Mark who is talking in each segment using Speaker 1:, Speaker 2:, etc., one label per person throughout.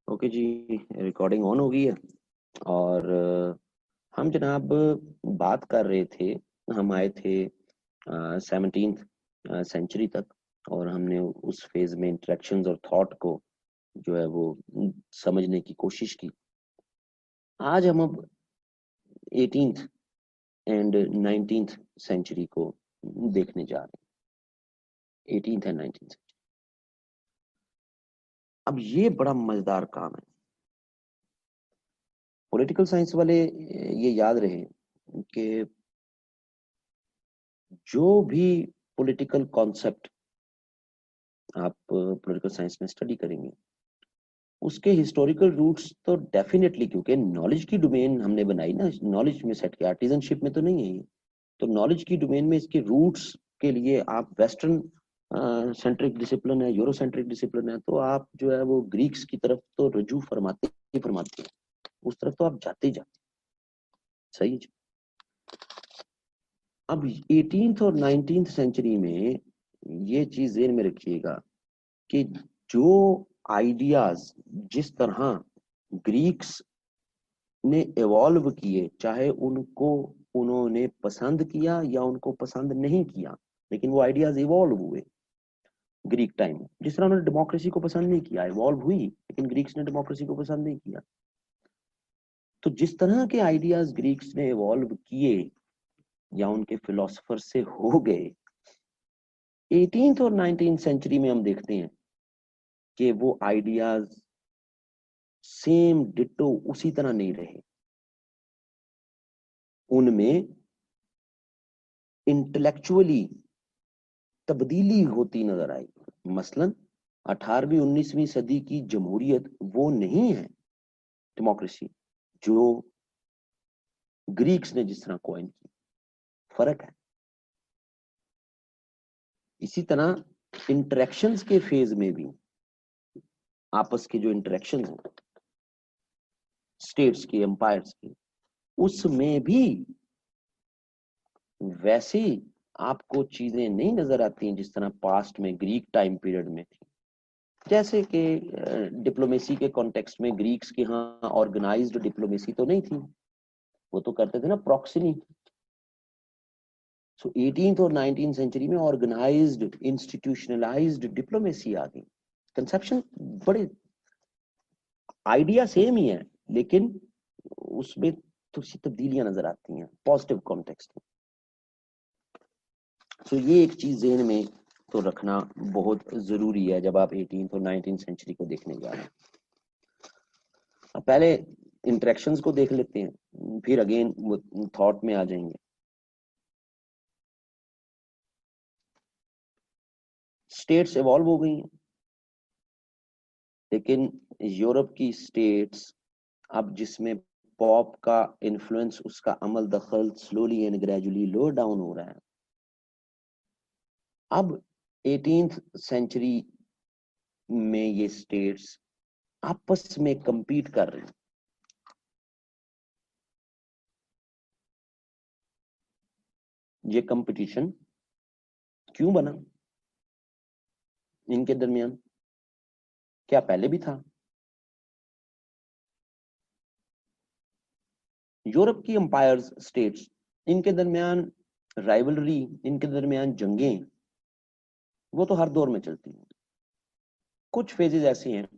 Speaker 1: Okay ji. Recording on हो गई है। और हम जनाब बात कर रहे थे। हम आए थे 17th सेंचुरी तक, और हमने उस फेज में इंटरेक्शंस और थॉट को जो है वो समझने की कोशिश की। आज हम अब 18th एंड 19th सेंचुरी को देखने जा रहे हैं। 18th and 19th। अब ये बड़ा मजेदार काम है। पॉलिटिकल साइंस वाले ये याद रहे कि जो भी पॉलिटिकल कॉन्सेप्ट आप पॉलिटिकल साइंस में स्टडी करेंगे, उसके हिस्टोरिकल रूट्स तो डेफिनेटली, क्योंकि नॉलेज की डोमेन हमने बनाई ना, नॉलेज में सेट किया, आर्टिजनशिप में तो नहीं है ये। तो नॉलेज की डोमेन में इसके रूट्स के लिए आप वेस्टर्न सेंट्रिक डिसिप्लिन है, यूरो सेंट्रिक डिसिप्लिन है, तो आप जो है वो ग्रीक्स की तरफ तो रजू फरमाते ही फरमाते हैं। उस तरफ तो आप जाते ही जाते। सही है। अब 18th और 19th सेंचुरी में ये चीज ध्यान में रखिएगा कि जो आइडियाज जिस तरह ग्रीक्स ने इवॉल्व किए, चाहे उनको उन्होंने पसंद किया या उनको पसंद नहीं किया, लेकिन वो आइडियाज इवॉल्व हुए ग्रीक टाइम में। जिस तरह उन्होंने डेमोक्रेसी को पसंद नहीं किया, इवॉल्व हुई, लेकिन ग्रीक्स ने डेमोक्रेसी को पसंद नहीं किया। तो जिस तरह के आइडियाज ग्रीक्स ने इवॉल्व किए या उनके फिलोसफर से हो गए, 18th और 19th सेंचुरी में हम देखते हैं कि वो आइडियाज सेम डिट्टो उसी तरह नहीं रहे। उनमें इंटेलेक्चुअली तब्दीली होती नजर आई। मसलन 18वीं 19वीं सदी की जमहूरियत वो नहीं है डेमोक्रेसी जो ग्रीक्स ने जिस तरह कॉइन की। फर्क है। इसी तरह इंटरेक्शंस के फेज में भी आपस के जो इंटरेक्शन हैं स्टेट्स के, एम्पायर्स के, उसमें भी वैसे आपको चीजें नहीं नजर आती हैं जिस तरह पास्ट में ग्रीक टाइम पीरियड में थी। जैसे कि डिप्लोमेसी के कॉन्टेक्स्ट में ग्रीक्स की यहाँ ऑर्गेनाइज्ड डिप्लोमेसी तो नहीं थी, वो तो करते थे ना प्रॉक्सिनी। सो 18th और 19th सेंचुरी में ऑर्गेनाइज्ड इंस्टीट्यूशनलाइज्ड डिप्लोमेसी आ गई। कंसेप्शन बड़े, आइडिया सेम ही है, लेकिन उसमें थोड़ी सी तब्दीलियां नजर आती हैं पॉजिटिव कॉन्टेक्स्ट में। तो ये एक चीज जहन में तो रखना बहुत जरूरी है जब आप 18th और 19th सेंचुरी को देखने जा रहे हैं। अब पहले इंटरेक्शंस को देख लेते हैं, फिर अगेन थॉट में आ जाएंगे। स्टेट्स इवॉल्व हो गई हैं, लेकिन यूरोप की स्टेट्स अब जिसमें पॉप का इन्फ्लुएंस, उसका अमल दखल slowly and gradually low down हो रहा है। अब 18th सेंचुरी में ये स्टेट्स आपस में compete कर रही हैं। ये कंपटीशन क्यों बना इनके दरमियान? क्या पहले भी था? यूरोप की एम्पायर्स स्टेट्स, इनके दरमियान राइवलरी, इनके दरमियान जंगें, वो तो हर दौर में चलती हैं। कुछ फेजेस ऐसे हैं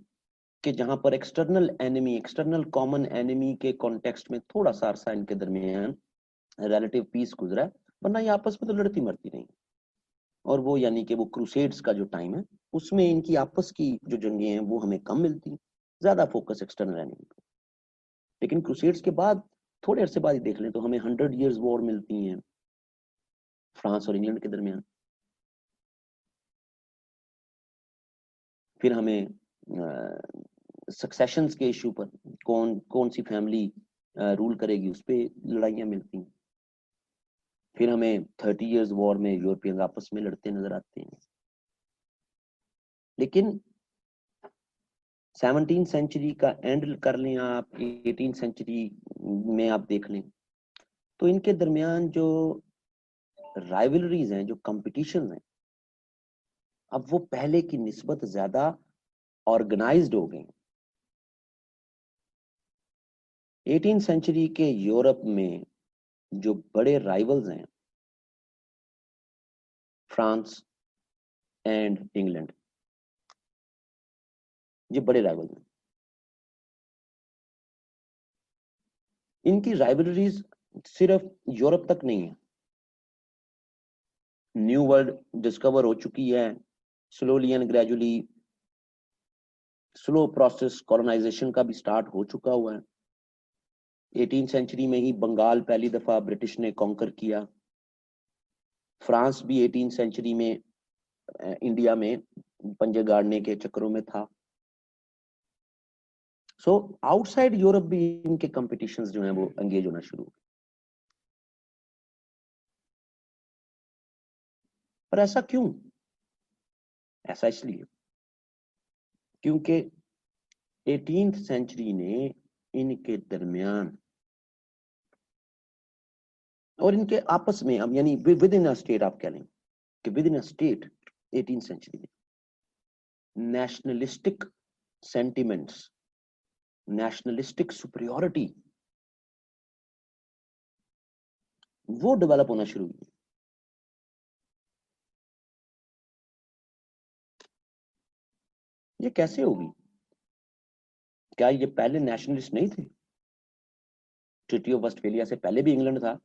Speaker 1: कि जहां पर external enemy, external common enemy के कॉन्टेक्स्ट में थोड़ा सा अरसा इनके दरमियान रिलेटिव पीस गुजरा है, वरना ये आपस में तो लड़ती मरती नहीं। और वो यानी कि वो क्रूसेड्स का जो टाइम है, उसमें इनकी आपस की जो जंगें हैं वो हमें कम मिलती हैं, ज्यादा फोकस एक्सटर्नल एनिमी पे। लेकिन क्रूसेड्स के बाद थोड़े अरसे बाद ही देख लें तो हमें 100 years वॉर मिलती हैं फ्रांस और इंग्लैंड के दरमियान। फिर हमें सक्सेशंस के इशू पर, कौन कौन सी फैमिली रूल करेगी, उस पर लड़ाइयां मिलती हैं। फिर हमें 30 years वॉर में यूरोपियन आपस में लड़ते नजर आते हैं। लेकिन 17th सेंचुरी का एंड कर लें आप, 18th सेंचुरी में आप देख लें, तो इनके दरमियान जो राइवलरीज हैं, जो कंपटीशन हैं, अब वो पहले की निस्बत ज्यादा ऑर्गेनाइज्ड हो गई। 18 सेंचुरी के यूरोप में जो बड़े राइवल्स हैं, फ्रांस एंड इंग्लैंड, ये बड़े राइवल्स हैं। इनकी राइवलरीज सिर्फ यूरोप तक नहीं है, न्यू वर्ल्ड डिस्कवर हो चुकी है, slowly and gradually slow process colonization का भी स्टार्ट हो चुका हुआ है। 18 सेंचुरी में ही बंगाल पहली दफा ब्रिटिश ने कॉन्कर किया। फ्रांस भी 18 सेंचुरी में इंडिया में पंजे गाड़ने के चक्करों में था। सो आउटसाइड यूरोप भी इनके कंपटीशंस जो हैं वो एंगेज होना शुरू हो। पर ऐसा क्यों? ऐसा इसलिए क्योंकि 18th सेंचुरी ने इनके दरमियान और इनके आपस में, अब यानी विद इन अ स्टेट, आप कह लें कि within a state 18th century में नेशनलिस्टिक सेंटिमेंट्स, नेशनलिस्टिक सुपरियोरिटी वो डेवलप होना शुरू हुई। ये कैसे होगी? क्या ये पहले नेशनलिस्ट नहीं थे? ट्रीटी ऑफ वेस्टफेलिया से पहले भी इंग्लैंड था,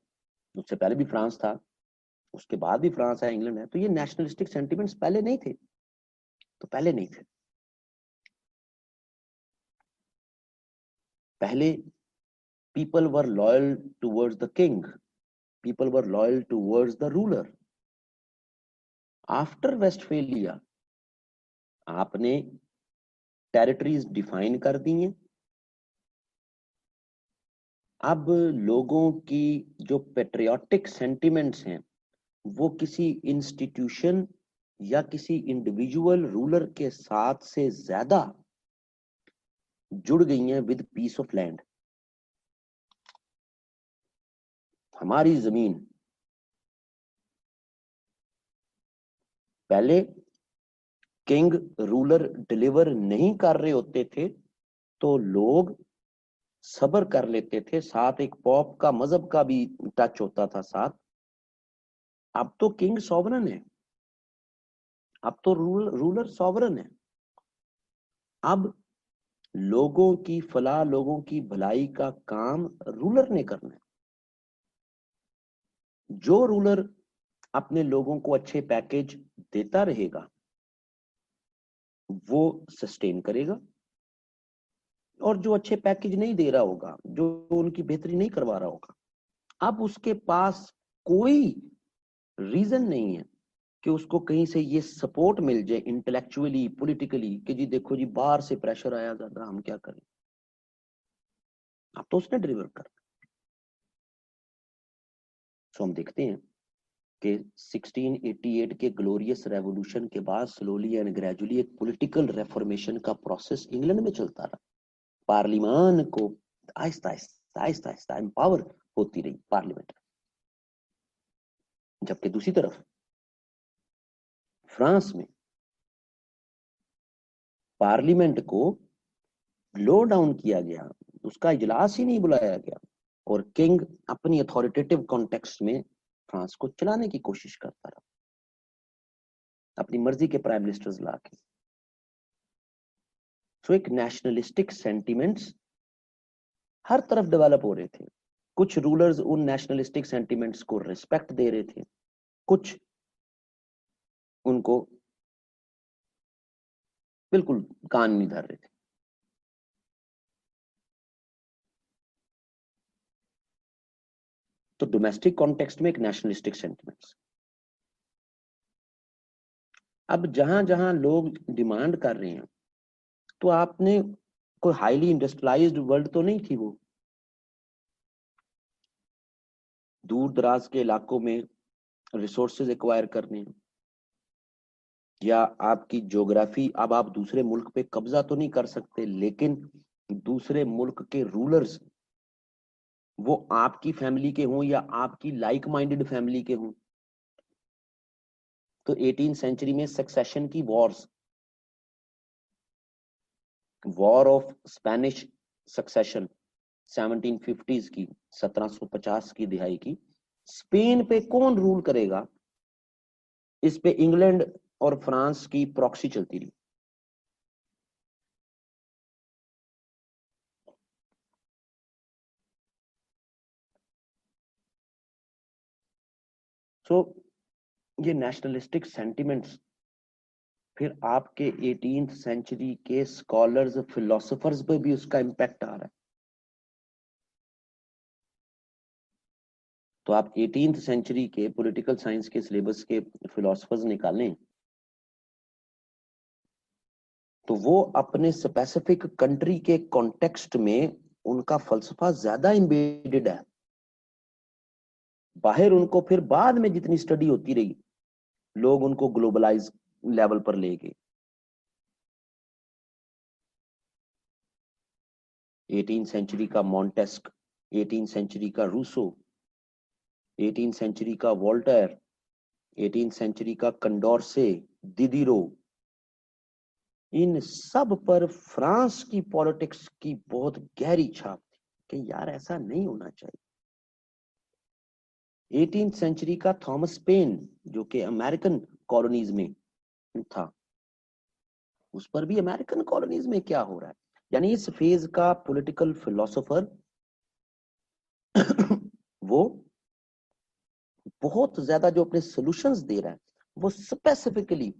Speaker 1: उससे पहले भी फ्रांस था, उसके बाद भी फ्रांस है, इंग्लैंड है। तो ये नेशनलिस्टिक सेंटिमेंट्स पहले नहीं थे? तो पहले नहीं थे। पहले people were loyal towards the king, people were loyal towards the ruler. After Westphalia आपने टेरिटरीज डिफाइन कर दी हैं। अब लोगों की जो पेट्रियाटिक सेंटिमेंट्स हैं वो किसी इंस्टीट्यूशन या किसी इंडिविजुअल रूलर के साथ से ज्यादा जुड़ गई हैं विद पीस ऑफ लैंड। हमारी जमीन, पहले किंग रूलर डिलीवर नहीं कर रहे होते थे तो लोग सब्र कर लेते थे, साथ एक पॉप का मजहब का भी टच होता था साथ। अब तो किंग सॉवरन है, अब तो रूलर सॉवरन है। अब लोगों की फलाह, लोगों की भलाई का काम रूलर ने करना है। जो रूलर अपने लोगों को अच्छे पैकेज देता रहेगा वो सस्टेन करेगा, और जो अच्छे पैकेज नहीं दे रहा होगा, जो उनकी बेहतरी नहीं करवा रहा होगा, अब उसके पास कोई रीजन नहीं है कि उसको कहीं से ये सपोर्ट मिल जाए इंटेलेक्चुअली, पॉलिटिकली, कि जी देखो जी बाहर से प्रेशर आया ज्यादा, हम क्या करें। अब तो उसने डिलीवर कर। सो हम देखते हैं कि 1688 के ग्लोरियस रेवोल्यूशन के बाद स्लोली एंड ग्रेजुअली एक पॉलिटिकल रेफॉर्मेशन का प्रोसेस इंग्लैंड में चलता रहा। पार्लियामान को आहिस्ता आहिस्ता आहिस्ता आहिस्ता एम्पावर होती रही पार्लियामेंट। जबकि दूसरी तरफ फ्रांस में पार्लियामेंट को लो डाउन किया गया, उसका इजलास ही नहीं बुलाया गया, और किंग अपनी अथॉरिटेटिव कॉन्टेक्स्ट में फ्रांस को चलाने की कोशिश करता रहा, अपनी मर्जी के प्राइम मिनिस्टर्स लाके। सो एक नेशनलिस्टिक सेंटिमेंट्स हर तरफ डेवलप हो रहे थे। कुछ रूलर्स उन नेशनलिस्टिक सेंटिमेंट्स को रिस्पेक्ट दे रहे थे, कुछ उनको बिल्कुल कान नहीं धर रहे थे। तो डोमेस्टिक कॉन्टेक्स्ट में एक नेशनलिस्टिक सेंटिमेंट्स। अब जहां जहां लोग डिमांड कर रहे हैं, तो आपने कोई हाईली इंडस्ट्रियलाइज्ड वर्ल्ड तो नहीं थी वो। दूर दराज के इलाकों में रिसोर्सेज एक्वायर करने हैं, या आपकी ज्योग्राफी, अब आप दूसरे मुल्क पे कब्जा तो नहीं कर सकते, लेकिन दूसरे मुल्क के रूलर्स वो आपकी फैमिली के हों या आपकी लाइक माइंडेड फैमिली के हों। तो 18 सेंचुरी में सक्सेशन की Wars, war of Spanish succession, 1750s की, 1750 की दिहाई की, स्पेन पे कौन रूल करेगा, इस पे इंग्लैंड और फ्रांस की प्रॉक्सी चलती रही। सो ये नेशनलिस्टिक सेंटिमेंट्स फिर आपके 18th सेंचुरी के स्कॉलर्स, फिलोसोफर्स पे भी उसका इम्पैक्ट आ रहा है। तो आप 18th सेंचुरी के पॉलिटिकल साइंस के सिलेबस के फिलोसोफर्स निकालें तो वो अपने स्पेसिफिक कंट्री के कॉन्टेक्स्ट में उनका फलसफा ज्यादा एम्बेडेड है। बाहर उनको फिर बाद में जितनी स्टडी होती रही, लोग उनको ग्लोबलाइज लेवल पर ले गए। 18th सेंचुरी का मॉन्टेस्क, 18th सेंचुरी का रूसो, 18th सेंचुरी का वॉल्टेयर, 18th सेंचुरी का कंडोरसे, दिदिरो, इन सब पर फ्रांस की पॉलिटिक्स की बहुत गहरी छाप थी कि यार ऐसा नहीं होना चाहिए। 18th सेंचुरी का थॉमस पेन जो कि अमेरिकन कॉलोनीज में था, उस पर भी अमेरिकन कॉलोनीज में क्या हो रहा है, यानी इस फेज का पॉलिटिकल फिलोसोफर वो बहुत ज्यादा जो अपने सॉल्यूशंस दे रहा है वो स्पेसिफिकली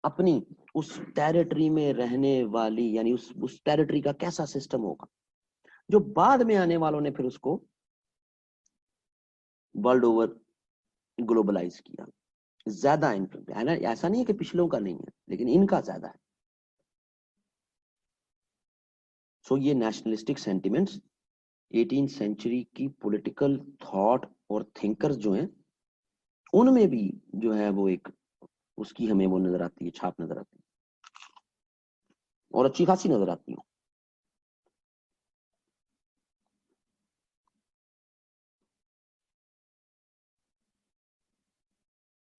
Speaker 1: अपनी उस टेरिटरी में रहने वाली, यानी उस टेरिटरी का कैसा सिस्टम होगा, जो बाद में आने वालों ने फिर उसको वर्ल्ड ओवर ग्लोबलाइज किया। ज्यादा इन्फ्लुएंस है ना, ऐसा नहीं है कि पिछलों का नहीं है, लेकिन इनका ज्यादा है। सो ये नेशनलिस्टिक सेंटिमेंट्स 18th सेंचुरी की पॉलिटिकल थॉट और थिंकर्स जो हैं उनमें भी जो है वो एक उसकी हमें वो नजर आती है, छाप नजर आती है, और अच्छी खासी नजर आती है।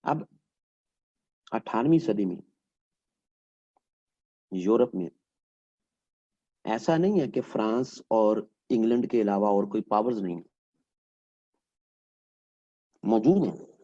Speaker 1: अब 18वीं सदी में यूरोप में ऐसा नहीं है कि फ्रांस और इंग्लैंड के अलावा और कोई पावर्स नहीं मौजूद है।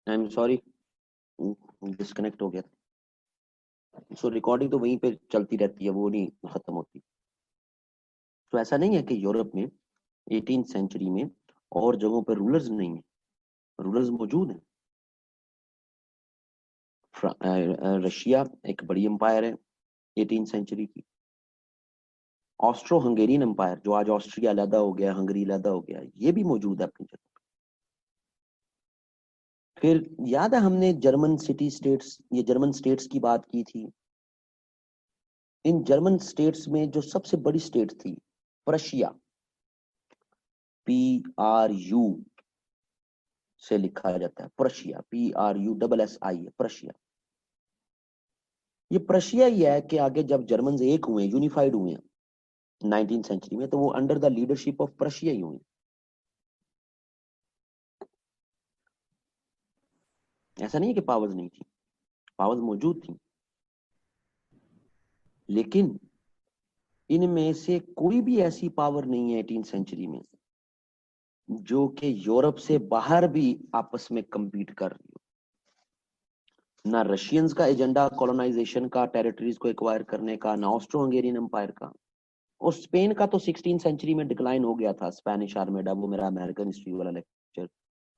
Speaker 1: आई एम सॉरी, डिस्कनेक्ट हो गया था। सो रिकॉर्डिंग तो वहीं पे चलती रहती है, वो नहीं खत्म होती। तो ऐसा नहीं है कि यूरोप में 18th सेंचुरी में और जगहों पर रूलर्स नहीं है, रूलर्स मौजूद हैं। रशिया एक बड़ी एम्पायर है 18th सेंचुरी की। ऑस्ट्रो हंगेरियन एम्पायर जो आज ऑस्ट्रिया अलहदा हो गया, हंगरी अलहदा हो गया, ये भी मौजूद है अपनी जगह। फिर याद है हमने जर्मन सिटी स्टेट्स, ये जर्मन स्टेट्स की बात की थी। इन जर्मन स्टेट्स में जो सबसे बड़ी स्टेट थी प्रशिया, PRU से लिखा जाता है, प्रशिया, PRUSSI है प्रशिया। ये प्रशिया ही है कि आगे जब जर्मन एक हुए, यूनिफाइड हुए 19th सेंचुरी में, तो वो under the leadership of Prussia ही हुए। ऐसा नहीं है कि पावर्स नहीं थी, पावर्स मौजूद थी, लेकिन इनमें से कोई भी ऐसी पावर नहीं है 18th सेंचुरी में जो कि यूरोप से बाहर भी आपस में compete कर रही हो। ना रशियंस का एजेंडा कॉलोनाइजेशन का, टेरिटरीज को एक्वायर करने का, ना ऑस्ट्रो हंगेरियन एम्पायर का। और स्पेन का तो 16th सेंचुरी में डिक्लाइन हो गया था, स्पेनिश आर्मेडा, वो मेरा अमेरिकन हिस्ट्री वाला लेक्चर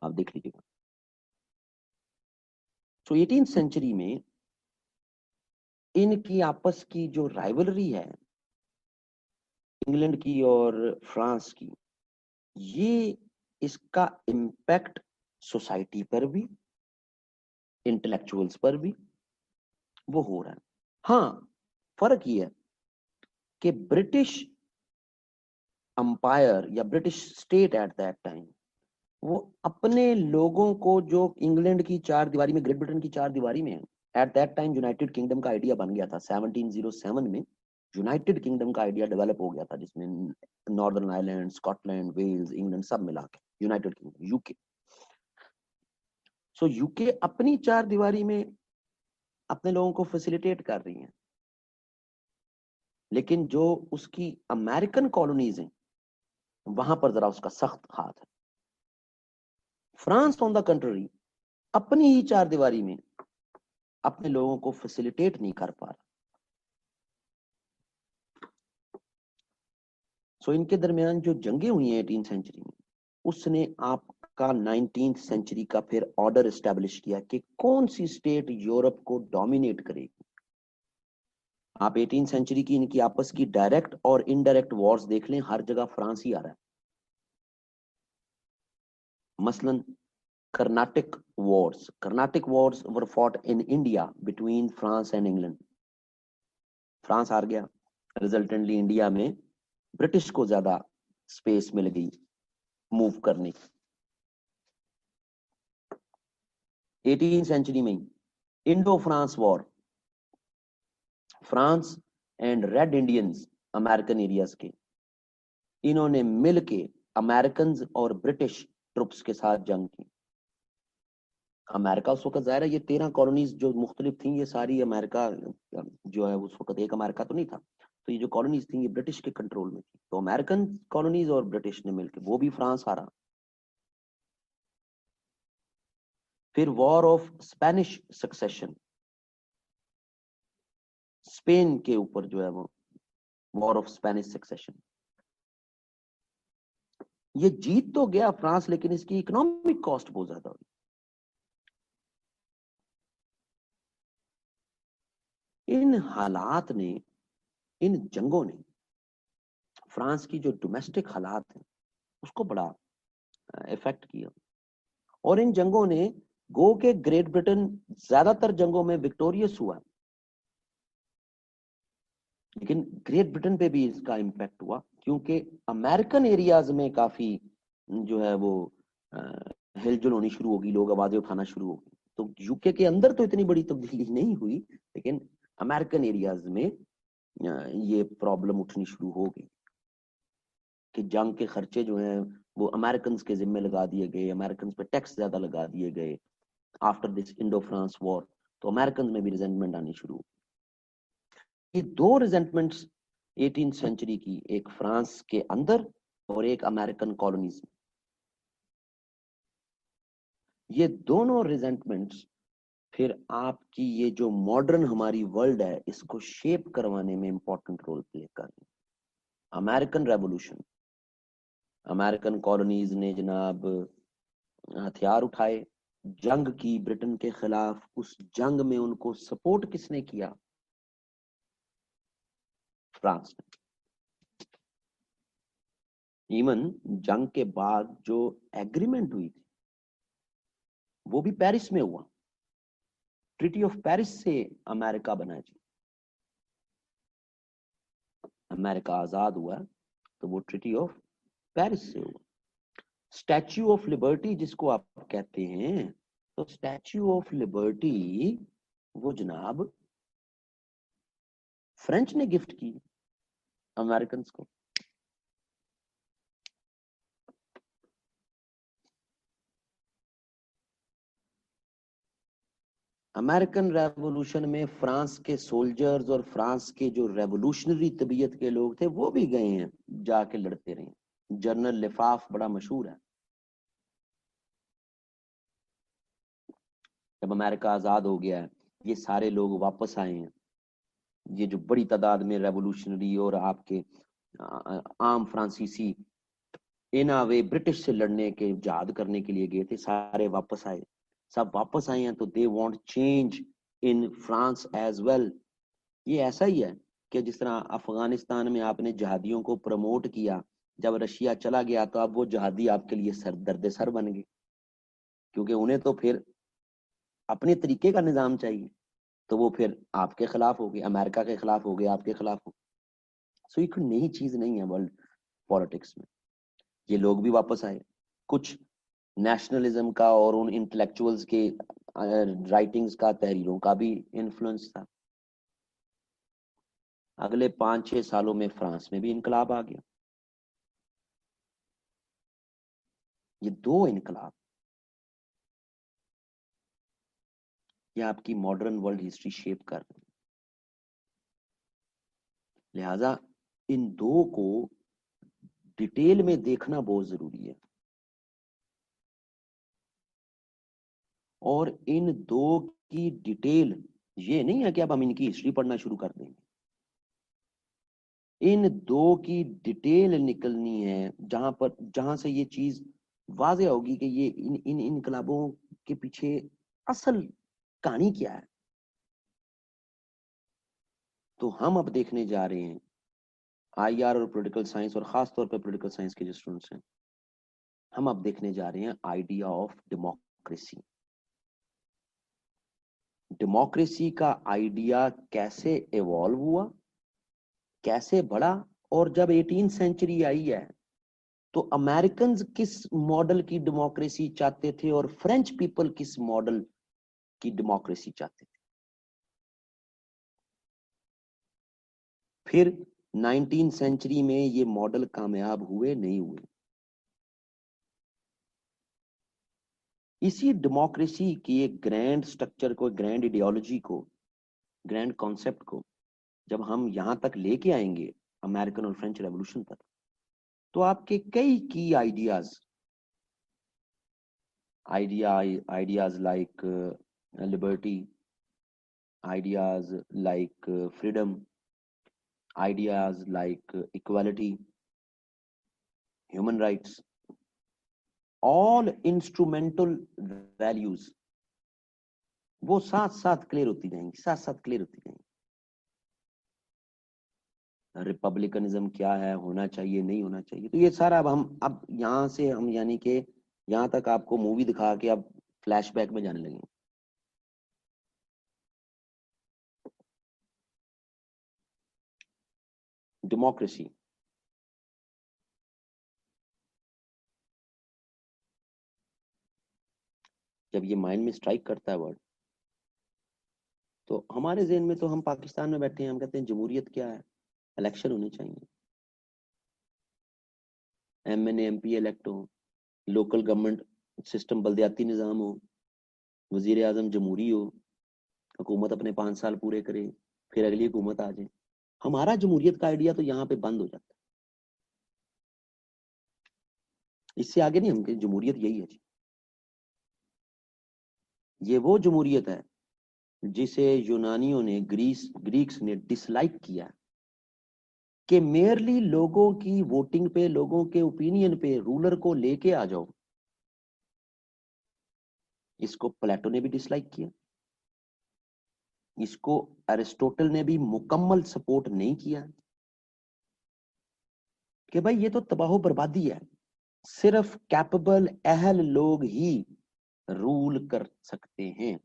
Speaker 1: आप देख लीजिएगा। तो 18th सेंचुरी में इनकी आपस की जो राइवलरी है इंग्लैंड की और फ्रांस की, ये इसका इम्पैक्ट सोसाइटी पर भी, इंटेलेक्चुअल्स पर भी वो हो रहा है। हाँ, फर्क ये है कि ब्रिटिश अंपायर या British state eight that time वो अपने लोगों को, जो इंग्लैंड की चार दीवारी में, ग्रेट ब्रिटेन की चार दीवारी में, at that time United Kingdom का आइडिया बन गया था। 1707 में यूनाइटेड किंगडम का आइडिया डेवलप हो गया था, जिसमें Northern Ireland, Scotland, Wales, England सब मिला के United Kingdom, UK. So UK अपनी चार दीवारी में अपने लोगों को फैसिलिटेट कर रही है, लेकिन जो उसकी अमेरिकन कॉलोनीज हैं वहां पर जरा उसका सख्त हाथ है। फ्रांस ऑन द कंट्री अपनी ही चार दीवारी में अपने लोगों को फैसिलिटेट नहीं कर पा रहा। सो इनके दरमियान जो जंगें हुई हैं 18th सेंचुरी में, उसने आपका 19th सेंचुरी का फिर ऑर्डर एस्टेब्लिश किया कि कौन सी स्टेट यूरोप को डोमिनेट करेगी। आप 18th सेंचुरी की इनकी आपस की डायरेक्ट और इनडायरेक्ट वॉर्स देख लें, हर जगह फ्रांस ही आ रहा है। मसलन Carnatic Wars were fought in India between France and England. France हार गया, रिजल्टेंटली इंडिया में ब्रिटिश को ज्यादा स्पेस मिल गई मूव करने की। 18th सेंचुरी में Indo France war, France and red Indians American areas के, इन्होंने मिलके अमेरिकन और ब्रिटिश ट्रुप्स के साथ जंग की। अमेरिका उस वक्त जाहिर है ये 13 कॉलोनीज जो मुख्तलिफ थी, ये सारी अमेरिका जो है उस वक्त एक अमेरिका तो नहीं था, तो ये जो कॉलोनीज थी ये ब्रिटिश के कंट्रोल में थी। तो अमेरिकन कॉलोनीज और ब्रिटिश ने मिलकर, वो भी फ्रांस हारा। फिर war of Spanish succession, Spain के ऊपर जो है वो वॉर ऑफ स्पेनिश सक्सेशन, ये जीत तो गया फ्रांस, लेकिन इसकी इकोनॉमिक कॉस्ट बहुत ज्यादा हुई। इन हालात ने, इन जंगों ने फ्रांस की जो डोमेस्टिक हालात है उसको बड़ा इफेक्ट किया। और इन जंगों ने गो के ग्रेट ब्रिटेन ज्यादातर जंगों में विक्टोरियस हुआ, लेकिन ग्रेट ब्रिटेन पे भी इसका इम्पैक्ट हुआ, क्योंकि अमेरिकन एरियाज में काफी जो है वो हिलजुल होनी शुरू होगी, लोग आवाजें उठाना शुरू हो गए। तो यूके के अंदर तो इतनी बड़ी तब्दीली नहीं हुई, लेकिन अमेरिकन एरियाज में ये प्रॉब्लम उठनी शुरू हो गई कि जंग के खर्चे जो हैं वो अमेरिकन के जिम्मे लगा दिए गए, अमेरिकन पे टैक्स ज्यादा लगा दिए गए after this Indo France war. तो अमेरिकन में भी रिजेंटमेंट आनी शुरू। ये दो रिजेंटमेंट्स 18th सेंचुरी की, एक फ्रांस के अंदर और एक अमेरिकन कॉलोनीज में, ये दोनों रिजेंटमेंट्स फिर आपकी ये जो मॉडर्न हमारी वर्ल्ड है इसको शेप करवाने में इंपॉर्टेंट रोल प्ले कर रही। अमेरिकन रेवोल्यूशन, अमेरिकन कॉलोनीज ने जनाब हथियार उठाए, जंग की ब्रिटेन के खिलाफ। उस जंग में उनको सपोर्ट किसने किया? फ्रांस ने। इवन जंग के बाद जो एग्रीमेंट हुई थी वो भी पेरिस में हुआ, ट्रीटी ऑफ पेरिस से अमेरिका बना जी। अमेरिका आजाद हुआ तो वो ट्रीटी ऑफ पेरिस से हुआ। स्टैच्यू ऑफ लिबर्टी जिसको आप कहते हैं, तो स्टैच्यू ऑफ लिबर्टी वो जनाब फ्रेंच ने गिफ्ट की अमेरिकन को। अमेरिकन रेवोल्यूशन में फ्रांस के सोल्जर्स और फ्रांस के जो रेवोल्यूशनरी तबीयत के लोग थे वो भी गए हैं, जाके लड़ते रहे। जनरल लिफाफ बड़ा मशहूर है। जब अमेरिका आजाद हो गया है, ये सारे लोग वापस आए हैं। ये जो बड़ी तादाद में रेवोल्यूशनरी और आपके आम फ्रांसीसी इन वे ब्रिटिश से लड़ने के जहाद करने के लिए गए थे, सारे वापस आए। सब वापस आए हैं तो they want change in France as well. ये ऐसा ही है कि जिस तरह अफगानिस्तान में आपने जहादियों को प्रमोट किया, जब रशिया चला गया तो अब वो जहादी आपके लिए सर दर्द सर बन गए, क्योंकि उन्हें तो फिर अपने तरीके का निजाम चाहिए। तो वो फिर आपके खिलाफ हो गए, अमेरिका के खिलाफ हो गए, आपके खिलाफ हो गए। सो ये कोई नई चीज नहीं है वर्ल्ड पॉलिटिक्स में। ये लोग भी वापस आए। कुछ नेशनलिज्म का और उन इंटेलेक्चुअल्स के राइटिंग्स का, तहरीरों का भी इन्फ्लुएंस था। अगले 5-6 सालों में फ्रांस में भी इनकलाब आ गया। ये दो इनकलाब, ये आपकी मॉडर्न वर्ल्ड हिस्ट्री शेप कर रहे हैं। लिहाजा इन दो को डिटेल में देखना बहुत जरूरी है। और इन दो की डिटेल ये नहीं है कि अब हम इनकी हिस्ट्री पढ़ना शुरू कर देंगे। इन दो की डिटेल निकलनी है, जहां से ये चीज वाज़ेह होगी कि ये इन इनकलाबों के पीछे असल कहानी क्या है। तो हम अब देखने जा रहे हैं, आईआर और पॉलिटिकल साइंस और खास तौर पर पॉलिटिकल साइंस के जो स्टूडेंट्स हैं, हम अब देखने जा रहे हैं आइडिया ऑफ डेमोक्रेसी। डेमोक्रेसी का आइडिया कैसे इवॉल्व हुआ, कैसे बढ़ा, और जब 18th सेंचुरी आई है तो अमेरिकन किस मॉडल की डेमोक्रेसी चाहते थे और फ्रेंच पीपल किस मॉडल की डेमोक्रेसी चाहते थे। फिर 19th सेंचुरी में ये मॉडल कामयाब हुए नहीं हुए। इसी डेमोक्रेसी की एक ग्रैंड स्ट्रक्चर को, ग्रैंड आइडियोलॉजी को, ग्रैंड कॉन्सेप्ट को जब हम यहां तक लेके आएंगे, अमेरिकन और फ्रेंच रेवोल्यूशन तक, तो आपके कई की ideas like liberty, ideas like freedom, ideas like equality, human rights, all instrumental values, वो साथ साथ क्लियर होती जाएंगी, साथ साथ क्लियर होती जाएंगी। रिपब्लिकनिज्म क्या है, होना चाहिए नहीं होना चाहिए, तो ये सारा अब यहाँ से हम यानी कि यहाँ तक आपको मूवी दिखा के अब फ्लैशबैक में जाने लगे। डेमोक्रेसी, जब ये माइंड में स्ट्राइक करता है वर्ड, तो हमारे ज़हन में, तो हम पाकिस्तान में बैठे हैं, हम कहते हैं जमहूरियत क्या है, इलेक्शन होने चाहिए, एमएनए एमपी इलेक्ट हो, लोकल गवर्नमेंट सिस्टम बल्दियाती निज़ाम हो, वजीर आजम जमहूरी हो, हुकूमत अपने 5 साल पूरे करे, फिर अगली हुकूमत आ जाए। हमारा जमहूरियत का आइडिया तो यहाँ पे बंद हो जाता है। इससे आगे नहीं, हम जमहूरियत यही है जी। ये वो जमहूरियत है जिसे यूनानियों ने, ग्रीक्स ने डिसलाइक किया, कि मेयरली लोगों की वोटिंग पे, लोगों के ओपिनियन पे रूलर को लेके आ जाओ। इसको प्लेटो ने भी डिसलाइक किया, इसको एरिस्टोटल ने भी मुकम्मल सपोर्ट नहीं किया, कि भाई ये तो तबाह बर्बादी है, सिर्फ कैपेबल अहल लोग ही रूल कर सकते हैं।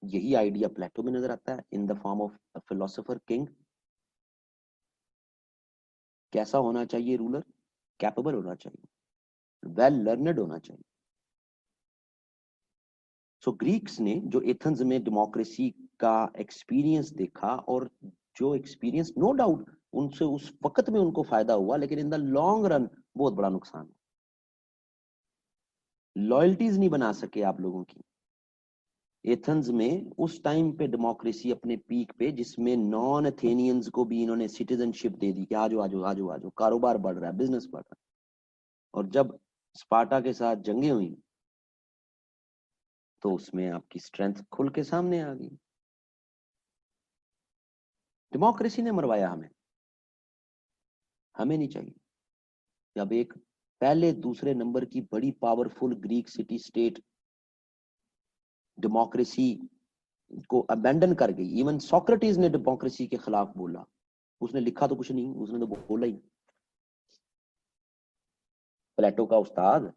Speaker 1: यही आइडिया प्लेटो में नजर आता है in the form of philosopher king. कैसा होना चाहिए रूलर? कैपेबल होना चाहिए, वेल लर्नड होना चाहिए। सो ग्रीक्स ने जो एथेंस में डेमोक्रेसी का एक्सपीरियंस देखा, और जो एक्सपीरियंस नो डाउट उनसे उस वक्त में उनको फायदा हुआ, लेकिन इन द लॉन्ग रन बहुत बड़ा नुकसान। लॉयल्टीज नहीं बना सके आप लोगों की, एथेंस में उस टाइम पे डेमोक्रेसी अपने पीक पे, जिसमें नॉन एथेनियंस को भी इन्होंने सिटीजनशिप दे दी कि आजो आजो आजो आजो, कारोबार बढ़ रहा है, बिजनेस बढ़ रहा है। और जब स्पार्टा के साथ जंगें हुई तो उसमें आपकी स्ट्रेंथ खुल के सामने आ गई। डेमोक्रेसी ने मरवाया हमें, हमें नहीं चाहिए। जब एक पहले दूसरे नंबर की बड़ी powerful Greek city state democracy को अबेंडन कर गई, इवन सोक्रेटिस ने डेमोक्रेसी के खिलाफ बोला, उसने लिखा तो कुछ नहीं, उसने तो बोला ही। प्लेटो का उस्ताद,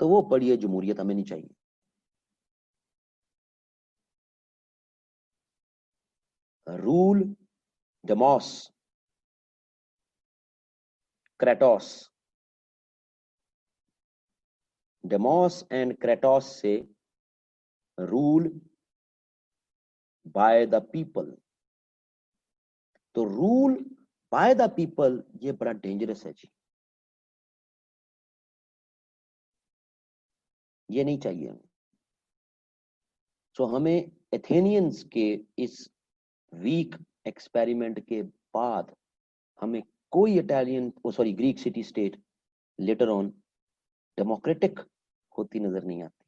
Speaker 1: तो वो पढ़िए जमहूरियत हमें नहीं चाहिए। Rule demos Kratos, demos and Kratos से रूल बाय द पीपल। तो रूल बाय द पीपल ये बड़ा डेंजरस है जी, ये नहीं चाहिए हमें। सो हमें एथेनियंस के इस वीक एक्सपेरिमेंट के बाद हमें कोई Italian sorry Greek city state later on democratic होती नजर नहीं आती।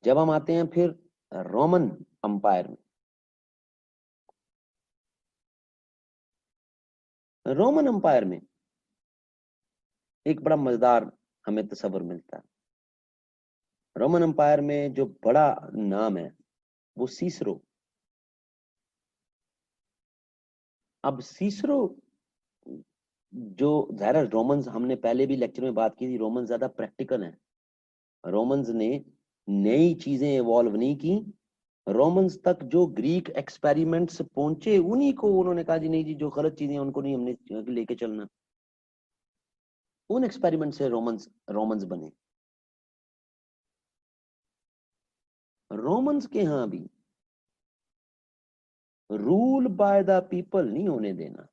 Speaker 1: जब हम आते हैं फिर रोमन अंपायर में, रोमन अंपायर में एक बड़ा मजेदार हमें तस्वर मिलता है। रोमन अंपायर में जो बड़ा नाम है वो सीसरो। अब सीसरो जो ज़ाहिर रोमन्स, हमने पहले भी लेक्चर में बात की थी, रोमन्स ज्यादा प्रैक्टिकल हैं। रोमन्स ने नई चीजें इवॉल्व नहीं की। रोमन्स तक जो ग्रीक एक्सपेरिमेंट्स पहुंचे उन्हीं को उन्होंने कहा जी नहीं जी, जो गलत चीजें उनको नहीं हमने लेके चलना। उन एक्सपेरिमेंट से रोमन्स रोमन्स बने। रोमन्स के यहां भी रूल बाय द पीपल नहीं होने देना।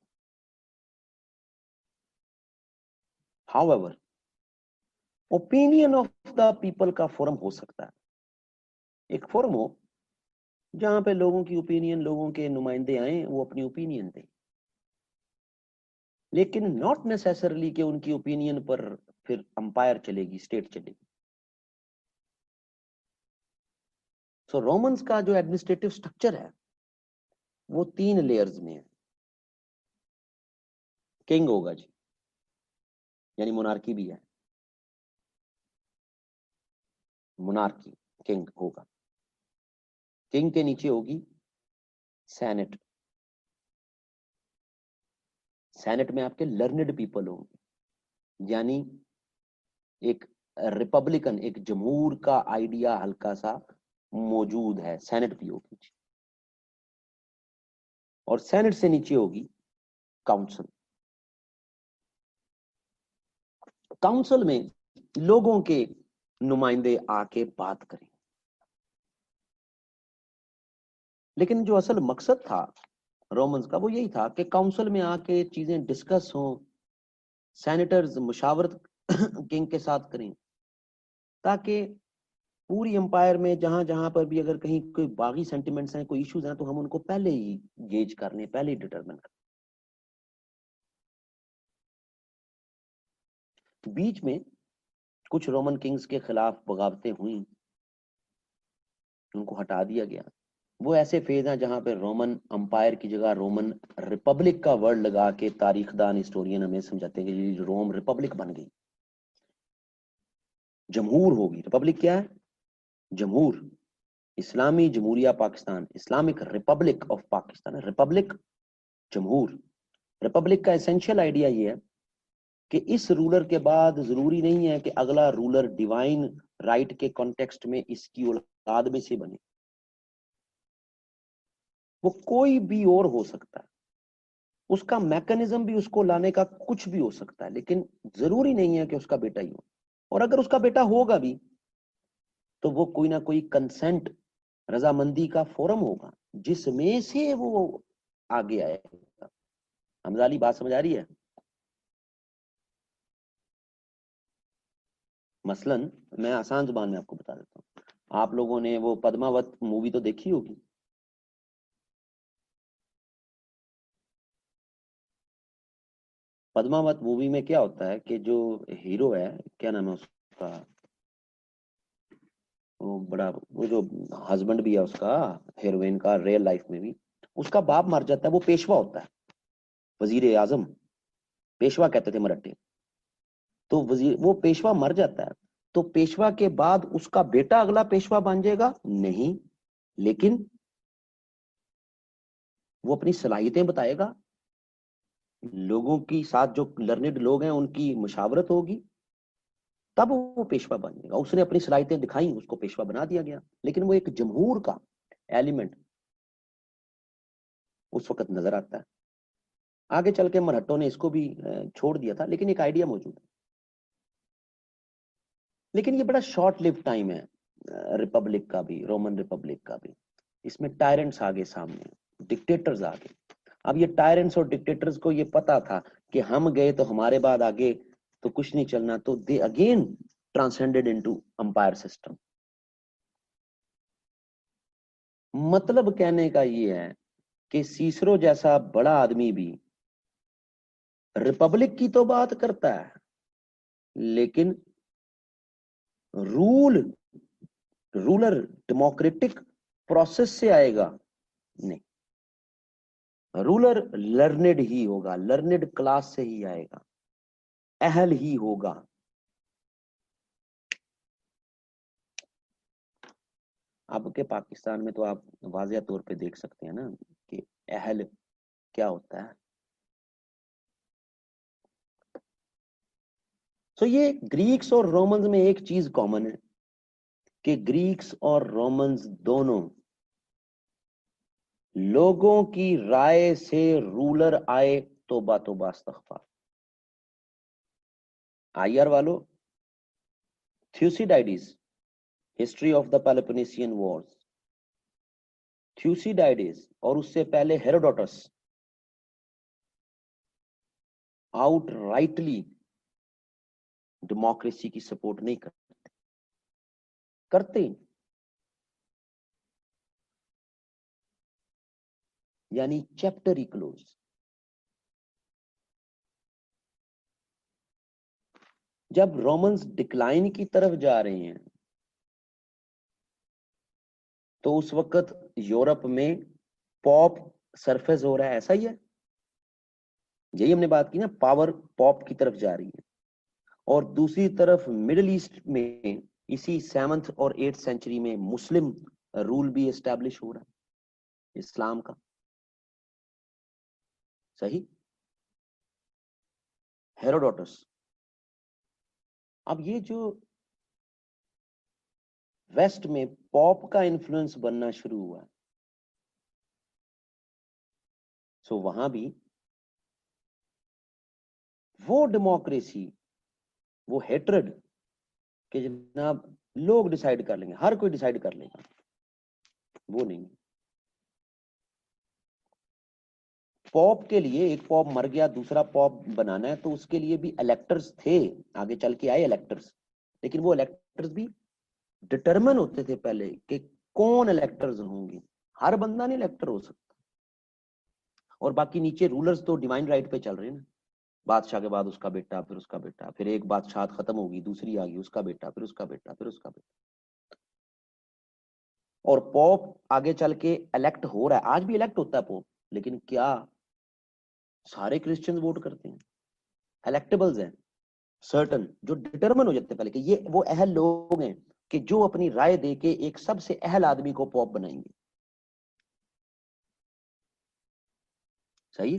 Speaker 1: However opinion of the people का फोरम हो सकता है, एक फोरम हो जहां पे लोगों की ओपिनियन, लोगों के नुमाइंदे आए, वो अपनी ओपिनियन दें, लेकिन नॉट नेसेसरली कि उनकी ओपिनियन पर फिर अंपायर चलेगी, स्टेट चलेगी। सो रोमन्स का जो एडमिनिस्ट्रेटिव स्ट्रक्चर है वो 3 लेयर्स में है। किंग होगा जी, यानी मोनार्की भी है, मोनार्की, किंग होगा। किंग के नीचे होगी सेनेट। सेनेट में आपके लर्नेड पीपल होंगे, यानी एक रिपब्लिकन, एक जमहूर का आइडिया हल्का सा मौजूद है, सेनेट भी होगी। और सेनेट से नीचे होगी काउंसिल। काउंसिल में लोगों के नुमाइंदे आके बात करें। लेकिन जो असल मकसद था रोमन्स का वो यही था कि काउंसिल में आके चीजें डिस्कस हों, सेनेटर्स मुशावरत किंग के साथ करें, ताकि पूरी एम्पायर में जहां जहां पर भी अगर कहीं कोई बागी सेंटिमेंट्स हैं, कोई इश्यूज हैं, तो हम उनको पहले ही गेज कर लें, पहले ही डिटरमिन कर लें। बीच में कुछ रोमन किंग्स के खिलाफ बगावतें हुई, उनको हटा दिया गया। वो ऐसे फेज हैं जहां पे रोमन अंपायर की जगह रोमन रिपब्लिक का वर्ड लगा के तारीखदान हिस्टोरियन हमें समझाते हैं कि रोम रिपब्लिक बन गई, जमहूर होगी। रिपब्लिक क्या है? जमहूर। इस्लामी जमहूरिया Pakistan, Islamic republic of Pakistan, republic, जमहूर। रिपब्लिक का एसेंशियल आइडिया ये है कि इस रूलर के बाद जरूरी नहीं है कि अगला रूलर डिवाइन राइट के कॉन्टेक्स्ट में इसकी औलाद में से बने, वो कोई भी और हो सकता है, उसका मैकेनिज्म भी उसको लाने का कुछ भी हो सकता है, लेकिन जरूरी नहीं है कि उसका बेटा ही हो। और अगर उसका बेटा होगा भी तो वो कोई ना कोई कंसेंट, रजामंदी का फोरम होगा जिसमें से वो आगे आएगा। हमजाली बात समझ आ रही है? मसलन मैं आसान जुबान में आपको बता देता हूँ, आप लोगों ने वो पद्मावत मूवी तो देखी होगी। पद्मावत मूवी में क्या होता है कि जो हीरो है, क्या नाम है उसका, वो जो हस्बैंड भी है उसका, हीरोइन का, रियल लाइफ में भी उसका बाप मर जाता है, वो पेशवा होता है, वजीर आजम, पेशवा कहते थे मराठी। तो वजीर, वो पेशवा मर जाता है, तो पेशवा के बाद उसका बेटा अगला पेशवा बन जाएगा नहीं, लेकिन वो अपनी सलाहियतें बताएगा, लोगों की साथ जो लर्नेड लोग हैं उनकी मुशावरत होगी, तब वो पेशवा बन जाएगा। उसने अपनी सलाहियतें दिखाई, उसको पेशवा बना दिया गया, लेकिन वो एक जमहूर का एलिमेंट उस वक्त नजर आता है। आगे चल के मराठों ने इसको भी छोड़ दिया था, लेकिन एक आइडिया मौजूद है। लेकिन ये बड़ा शॉर्ट लिव टाइम है रिपब्लिक का भी, रोमन रिपब्लिक का भी। इसमें टायरेंट्स आगे सामने, डिक्टेटर्स आगे। अब ये टायरेंट्स और डिक्टेटर्स को ये पता था कि हम गए तो हमारे बाद आगे तो कुछ नहीं चलना, तो they again transcended into umpire system. मतलब कहने का ये है कि सीसरो जैसा बड़ा आदमी भी रिपब्लिक की तो बात करता है, लेकिन रूल, रूलर डेमोक्रेटिक प्रोसेस से आएगा नहीं। रूलर लर्नेड ही होगा, लर्नेड क्लास से ही आएगा, अहल ही होगा। अब के पाकिस्तान में तो आप वाज़िया तौर पे देख सकते हैं ना कि अहल क्या होता है। तो ये ग्रीक्स और रोमन्स में एक चीज कॉमन है कि ग्रीक्स और रोमन्स दोनों लोगों की राय से रूलर आए, तोबा तोबा इस्तगफार। आईआर वालों, Thucydides, history of the Peloponnesian wars, Thucydides और उससे पहले हेरोडोटस आउटराइटली डेमोक्रेसी की सपोर्ट नहीं करते, यानी चैप्टर ही क्लोज। जब रोमन्स डिक्लाइन की तरफ जा रहे हैं तो उस वक्त यूरोप में पॉप सरफेस हो रहा है, ऐसा ही है। यही हमने बात की ना, पावर पॉप की तरफ जा रही है। और दूसरी तरफ मिडिल ईस्ट में इसी 7th और 8th सेंचुरी में मुस्लिम रूल भी एस्टैब्लिश हो रहा है, इस्लाम का। सही। हेरोडोटस। अब ये जो वेस्ट में पॉप का इन्फ्लुएंस बनना शुरू हुआ, सो वहां भी वो डेमोक्रेसी, वो हेट्रेड कि जनाब लोग डिसाइड कर लेंगे, हर कोई डिसाइड कर लेगा, वो नहीं। पॉप के लिए, एक पॉप मर गया, दूसरा पॉप बनाना है, तो उसके लिए भी इलेक्टर्स थे, आगे चल के आए इलेक्टर्स। लेकिन वो इलेक्टर्स भी डिटरमिन होते थे पहले कि कौन इलेक्टर्स होंगे, हर बंदा नहीं इलेक्टर हो सकता। और बाकी नीचे रूलर्स तो डिवाइन राइट पे चल रहे हैं ना, बादशाह के बाद उसका बेटा, फिर उसका बेटा, फिर एक बादशाह खत्म होगी, दूसरी आ गई, उसका बेटा, फिर उसका बेटा, फिर उसका बेटा। और पॉप आगे चल के इलेक्ट हो रहा है, आज भी इलेक्ट होता है पॉप, लेकिन क्या सारे क्रिश्चियंस वोट करते हैं? इलेक्टेबल्स हैं सर्टन, जो डिटरमिन हो जाते हैं पहले कि ये वो अहल लोग हैं कि जो अपनी राय दे के एक सबसे अहल आदमी को पॉप बनाएंगे। सही।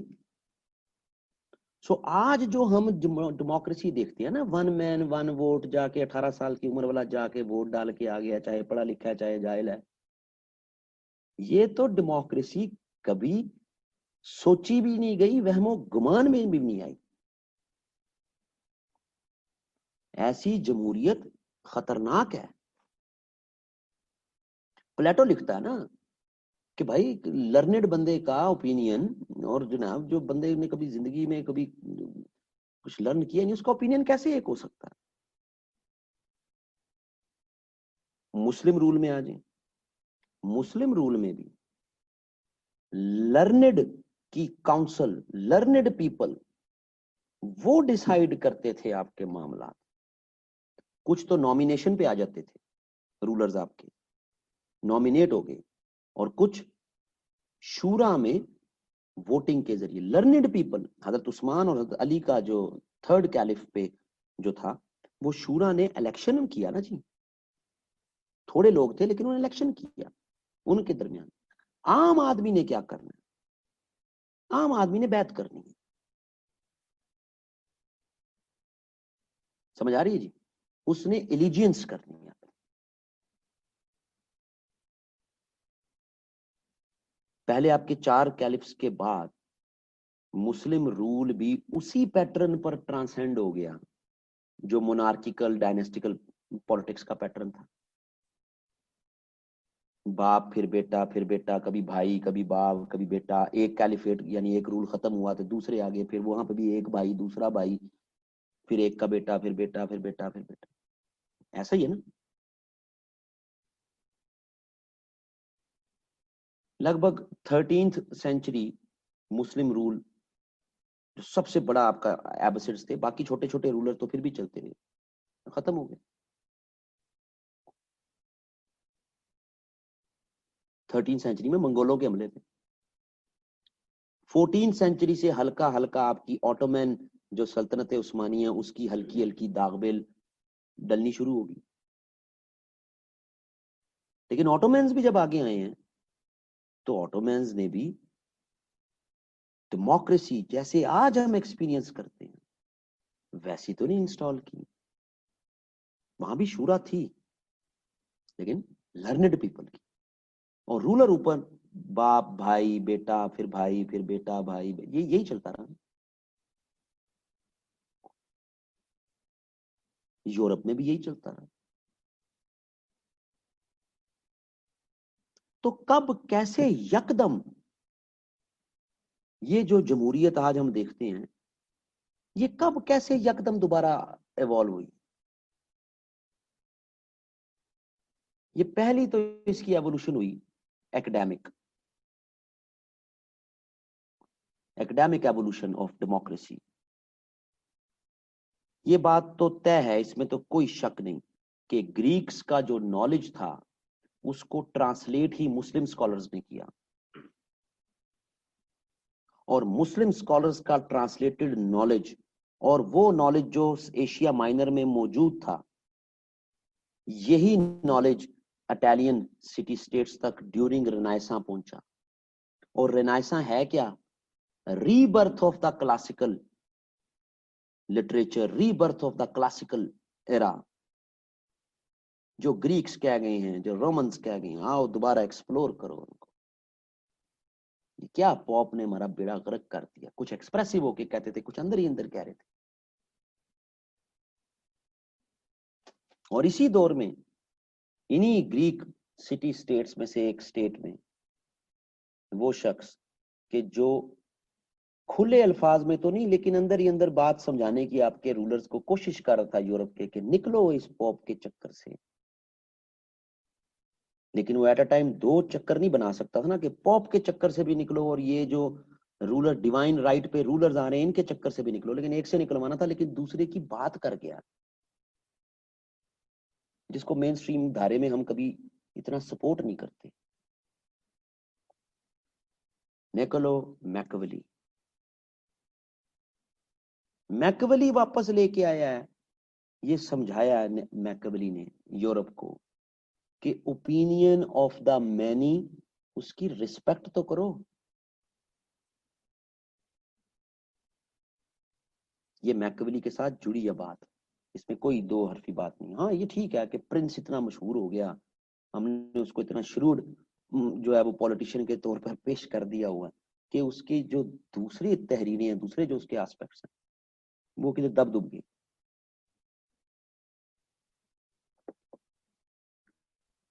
Speaker 1: सो आज जो हम डेमोक्रेसी देखते हैं ना, वन मैन वन वोट, जाके 18 साल की उम्र वाला जाके वोट डाल के आ गया, चाहे पढ़ा लिखा है चाहे जाहिल है, ये तो डेमोक्रेसी कभी सोची भी नहीं गई, वहमो गुमान में भी नहीं आई। ऐसी जमहूरियत खतरनाक है। प्लेटो लिखता है ना कि भाई लर्नेड बंदे का ओपिनियन, और जनाब जो बंदे ने कभी जिंदगी में कभी कुछ लर्न किया नहीं, उसका ओपिनियन कैसे एक हो सकता है? मुस्लिम रूल में आ जाए, मुस्लिम रूल में भी लर्नेड की काउंसिल, लर्नेड पीपल, वो डिसाइड करते थे आपके मामला। कुछ तो नॉमिनेशन पे आ जाते थे, रूलर्स आपके नॉमिनेट हो गए, और कुछ शूरा में वोटिंग के जरिए। लर्नेड पीपल, हजरत उस्मान और हजरत अली का जो थर्ड कैलिफ पे जो था, वो शूरा ने इलेक्शन किया ना जी। थोड़े लोग थे लेकिन उन्होंने इलेक्शन किया उनके दरमियान। आम आदमी ने क्या करना है? आम आदमी ने बैत करनी है। समझ आ रही है जी? उसने एलिजियंस करनी है। पहले आपके 4 कैलिफ्स के बाद मुस्लिम रूल भी उसी पैटर्न पर ट्रांसेंड हो गया जो मोनार्किकल डायनेस्टिकल पॉलिटिक्स का पैटर्न था। बाप फिर बेटा, फिर बेटा, कभी भाई, कभी बाप, कभी बेटा। एक कैलिफेट यानी एक रूल खत्म हुआ तो दूसरे आ गए, फिर वहां पे भी एक भाई, दूसरा भाई, फिर एक का बेटा, फिर बेटा, फिर बेटा, फिर बेटा। ऐसा ही है ना? लगभग 13th सेंचुरी मुस्लिम रूल जो सबसे बड़ा आपका एबसिड्स थे, बाकी छोटे छोटे रूलर तो फिर भी चलते रहे, खत्म हो गए। 13th सेंचुरी में मंगोलों के हमले थे। 14th सेंचुरी से हल्का हल्का आपकी ऑटोमन जो सल्तनत उस्मानिया, उसकी हल्की हल्की दागबेल डलनी शुरू होगी। लेकिन ऑटोमन्स भी जब आगे आए हैं तो ऑटोमन्स ने भी डेमोक्रेसी जैसे आज हम एक्सपीरियंस करते हैं वैसी तो नहीं इंस्टॉल की। वहां भी शूरा थी लेकिन लर्नेड पीपल की, और रूलर ऊपर बाप भाई बेटा, फिर भाई, फिर बेटा भाई, ये यही चलता रहा। यूरोप में भी यही चलता रहा। तो कब कैसे यकदम ये जो जमहूरियत आज हम देखते हैं, ये कब कैसे यकदम दोबारा इवॉल्व हुई? ये पहली तो इसकी एवोल्यूशन हुई academic academic evolution of democracy. ये बात तो तय है, इसमें तो कोई शक नहीं कि ग्रीक्स का जो नॉलेज था उसको ट्रांसलेट ही मुस्लिम स्कॉलर्स ने किया, और मुस्लिम स्कॉलर्स का ट्रांसलेटेड नॉलेज, और वो नॉलेज जो एशिया माइनर में मौजूद था, यही नॉलेज इटालियन सिटी स्टेट्स तक ड्यूरिंग रेनाइसा पहुंचा। और रेनाइसा है क्या? Rebirth of the classical literature, rebirth of the classical era. जो ग्रीक्स कह गए हैं, जो रोमन्स कह गए हैं, आओ दोबारा एक्सप्लोर करो उनको। क्या पॉप ने हमारा बेड़ा गर्क कर दिया। कुछ एक्सप्रेसिव होके कहते थे, कुछ अंदर ही अंदर कह रहे थे। और इसी दौर में इन्हीं ग्रीक सिटी स्टेट्स में से एक स्टेट में वो शख्स कि जो खुले अल्फाज में तो नहीं लेकिन अंदर ही अंदर बात समझाने की आपके रूलर्स को कोशिश कर रहा था यूरोप के कि निकलो इस पॉप के चक्कर से। लेकिन वो एट अ टाइम 2 चक्कर नहीं बना सकता था ना, कि पॉप के चक्कर से भी निकलो और ये जो रूलर डिवाइन राइट पे रूलर्स आ रहे हैं इनके चक्कर से भी निकलो। लेकिन एक से निकलवाना था, लेकिन दूसरे की बात कर गया, जिसको मेन स्ट्रीम धारे में हम कभी इतना सपोर्ट नहीं करते। निकोलो मैकवली, मैकवली वापस लेके आया है, ये समझाया है मैकवली ने यूरोप को कि ओपिनियन ऑफ द मैनी, उसकी रिस्पेक्ट तो करो। ये मैकवली के साथ जुड़ी है बात, इसमें कोई दो हरफी बात नहीं। हाँ ये ठीक है कि प्रिंस इतना मशहूर हो गया, हमने उसको इतना श्रूड जो है वो पॉलिटिशियन के तौर पर पेश कर दिया हुआ है कि उसकी जो दूसरी तहरीरें हैं, दूसरे जो उसके एस्पेक्ट्स हैं, वो किधर दब दुब गए।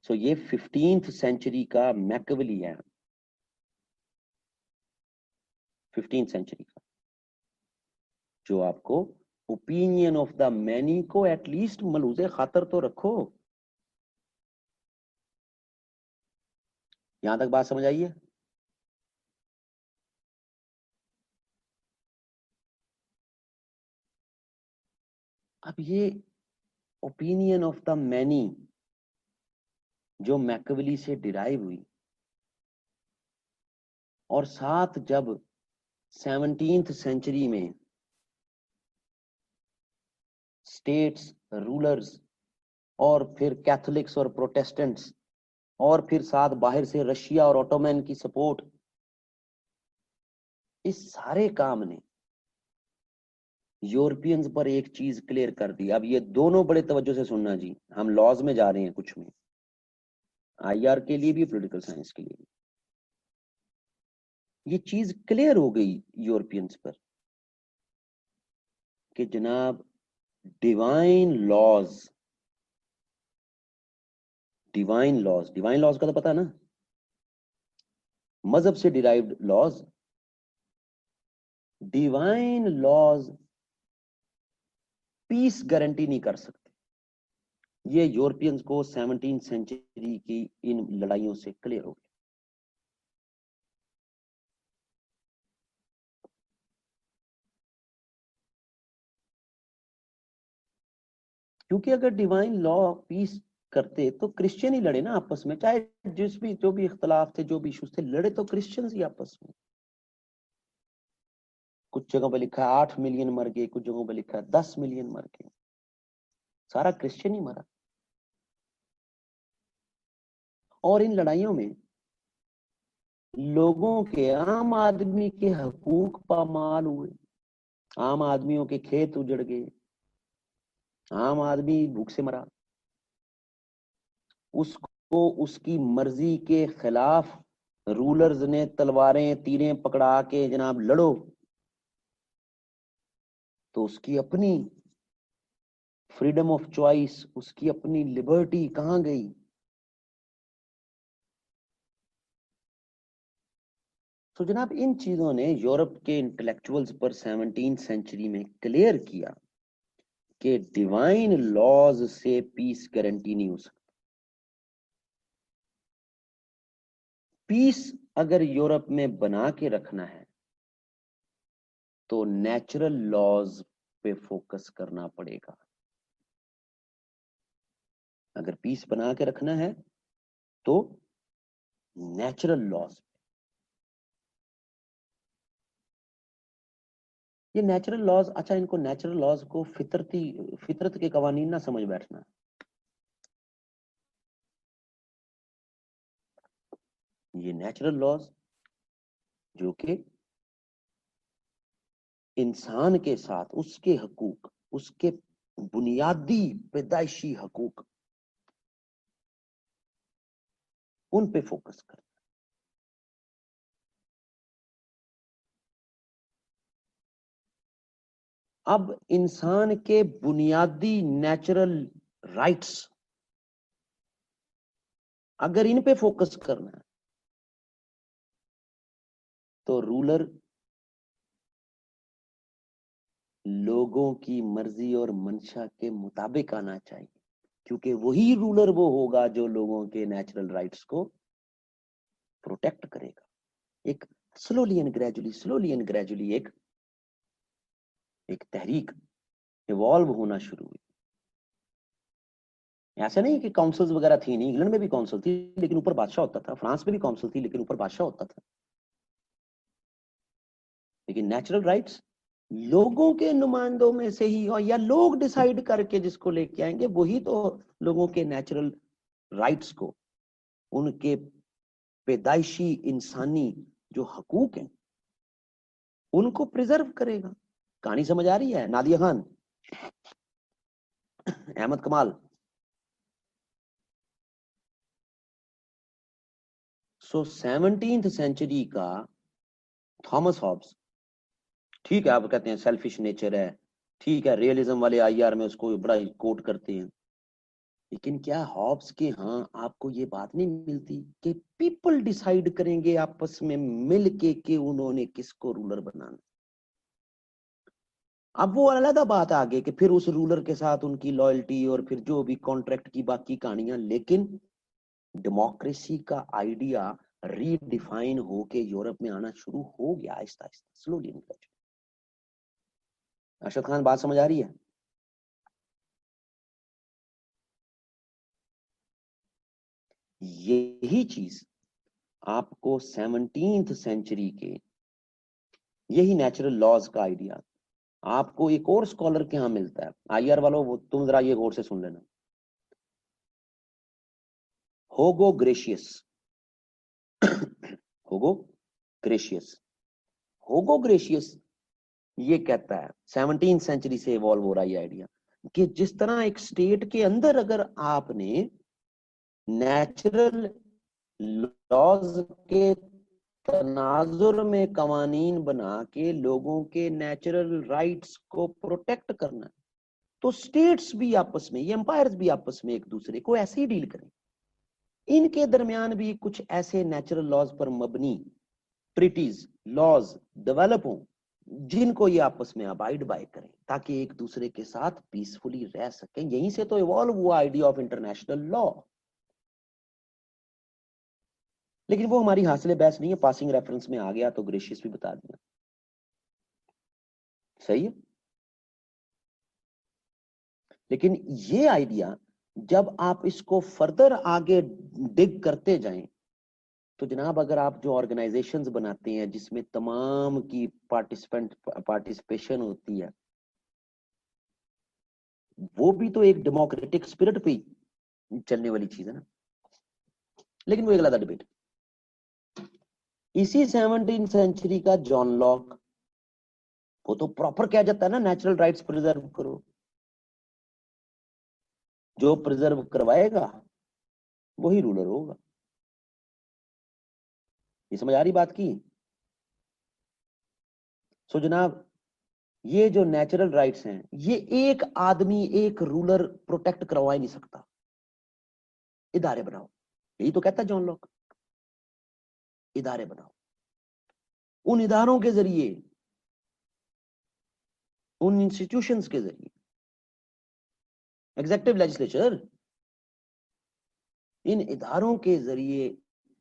Speaker 1: सो ये 15th सेंचुरी का मैकवली है, 15th सेंचुरी का, जो आपको ओपिनियन ऑफ द मैनी को एटलीस्ट मलूजे खातर तो रखो। यहां तक बात समझ आई है? अब ये ओपिनियन ऑफ द मैनी जो मैकवेली से डिराइव हुई, और साथ जब 17th सेंचुरी में स्टेट्स, रूलर्स, और फिर कैथोलिक्स और प्रोटेस्टेंट्स, और फिर साथ बाहर से रशिया और ऑटोमन की सपोर्ट, इस सारे काम ने यूरोपियंस पर एक चीज क्लियर कर दी। अब ये दोनों बड़े तवज्जो से सुनना जी, हम लॉज में जा रहे हैं कुछ में, आईआर के लिए भी, पॉलिटिकल साइंस के लिए भी। ये चीज क्लियर हो गई यूरोपियंस पर कि जनाब divine laws, divine laws, divine laws का तो पता है ना, मजहब से derived laws, divine laws peace guarantee नहीं कर सकते। ये यूरोपियंस को 17th सेंचुरी की इन लड़ाइयों से क्लियर हो गया। क्योंकि अगर डिवाइन लॉ पीस करते तो क्रिश्चियन ही लड़े ना आपस में, चाहे जिस भी जो भी इख्तलाफ थे, जो भी इश्यूज थे, लड़े तो क्रिश्चियंस ही आपस में। कुछ जगहों पे लिखा है 8 मिलियन मर गए, कुछ जगहों पे लिखा है 10 मिलियन मर गए, सारा क्रिश्चियन ही मरा। और इन लड़ाइयों में लोगों के, आम आदमी के हकूक पामाल हुए, आम आदमियों के खेत उजड़ गए, आम आदमी भूख से मरा। उसको उसकी मर्जी के खिलाफ रूलर्स ने तलवारें तीरें पकड़ा के जनाब लड़ो, तो उसकी अपनी फ्रीडम ऑफ चॉइस, उसकी अपनी लिबर्टी कहां गई? तो जनाब इन चीजों ने यूरोप के इंटेलेक्चुअल्स पर 17th सेंचुरी में क्लियर किया कि डिवाइन लॉज से पीस गारंटी नहीं हो सकती। पीस अगर यूरोप में बना के रखना है तो नेचुरल लॉज पे फोकस करना पड़ेगा। अगर पीस बना के रखना है तो नेचुरल लॉज। ये नेचुरल लॉज, अच्छा इनको नेचुरल लॉज को फितरत के कवानीन ना समझ बैठना। ये नेचुरल लॉज जो कि इंसान के साथ उसके हकूक, उसके बुनियादी पैदाइशी हकूक, उन पे फोकस कर। अब इंसान के बुनियादी नेचुरल राइट्स अगर इन पे फोकस करना है तो रूलर लोगों की मर्जी और मंशा के मुताबिक आना चाहिए, क्योंकि वही रूलर वो होगा जो लोगों के नेचुरल राइट्स को प्रोटेक्ट करेगा। एक स्लोली एंड ग्रेजुअली एक तहरीक इवॉल्व होना शुरू हुई। ऐसा नहीं कि काउंसिल्स वगैरह थी नहीं, इंग्लैंड में भी काउंसिल थी लेकिन ऊपर बादशाह होता था, फ्रांस में भी काउंसिल थी लेकिन ऊपर बादशाह होता था। लेकिन नेचुरल राइट्स लोगों के नुमाइंदों में से ही, और या लोग डिसाइड करके जिसको लेके आएंगे वही तो लोगों के नेचुरल राइट्स को, उनके पैदाइशी इंसानी जो हकूक हैं उनको प्रिजर्व करेगा। कहानी समझ आ रही है? नादिया खान, अहमद कमाल। सो 17th सेंचुरी का थॉमस हॉब्स, ठीक है आप कहते हैं सेल्फिश नेचर है, ठीक है रियलिज्म वाले आईआर में उसको बड़ा कोट करते हैं, लेकिन क्या हॉब्स के यहाँ आपको ये बात नहीं मिलती कि पीपल डिसाइड करेंगे आपस में मिल के कि उन्होंने किसको रूलर बनाना? अब वो अलग बात आ गई कि फिर उस रूलर के साथ उनकी लॉयल्टी और फिर जो भी कॉन्ट्रैक्ट की बाकी कहानियां, लेकिन डेमोक्रेसी का आइडिया रीडिफाइन होके यूरोप में आना शुरू हो गया आहिस्ता आहिस्ता, स्लोली। अरशद खान, बात समझ आ रही है? यही चीज आपको 17th सेंचुरी के, यही नेचुरल लॉज का आइडिया आपको एक और स्कॉलर के यहां मिलता है। आईआर वालों, वो तुम जरा ये गौर से सुन लेना। होगो ग्रेशियस। होगो ग्रेशियस। होगो ग्रेशियस ये कहता है, 17th सेंचुरी से इवॉल्व हो रहा है ये आइडिया, कि जिस तरह एक स्टेट के अंदर अगर आपने नेचुरल लॉज के तनाजुर में कवानीन बना के लोगों के नेचुरल राइट्स को प्रोटेक्ट करना, तो स्टेट्स भी आपस में, ये एम्पायर्स भी आपस में एक दूसरे को ऐसे ही डील करें। इनके दरमियान भी कुछ ऐसे नेचुरल लॉज पर मबनी ट्रीटीज, लॉज डेवलप हों जिनको ये आपस में अबाइड बाय करें, ताकि एक दूसरे के साथ पीसफुली रह सकें। यहीं से तो इवॉल्व हुआ आइडिया ऑफ इंटरनेशनल लॉ। लेकिन वो हमारी हासिल बहस नहीं है, पासिंग रेफरेंस में आ गया तो ग्रेशियस भी बता दिया। सही है। लेकिन ये आइडिया जब आप इसको फर्दर आगे डिग करते जाएं, तो जनाब अगर आप जो ऑर्गेनाइजेशंस बनाते हैं जिसमें तमाम की पार्टिसिपेशन होती है, वो भी तो एक डेमोक्रेटिक स्पिरिट पे चलने वाली चीज है ना। लेकिन वो एक अलग डिबेट। इसी 17th सेंचुरी का जॉन लॉक, वो तो प्रॉपर कह जाता है ना, नेचुरल राइट्स प्रिजर्व करो। जो प्रिजर्व करवाएगा वही रूलर होगा। ये समझ आ रही बात की? सो जनाब, ये जो नेचुरल राइट्स हैं, ये एक आदमी, एक रूलर प्रोटेक्ट करवा ही नहीं सकता। इदारे बनाओ, यही तो कहता है जॉन लॉक। इदारे बनाओ, उन इदारों के जरिए, उन इंस्टीट्यूशंस के जरिए, एग्जेक्टिव लेजिस्लेचर, इन इदारों के जरिए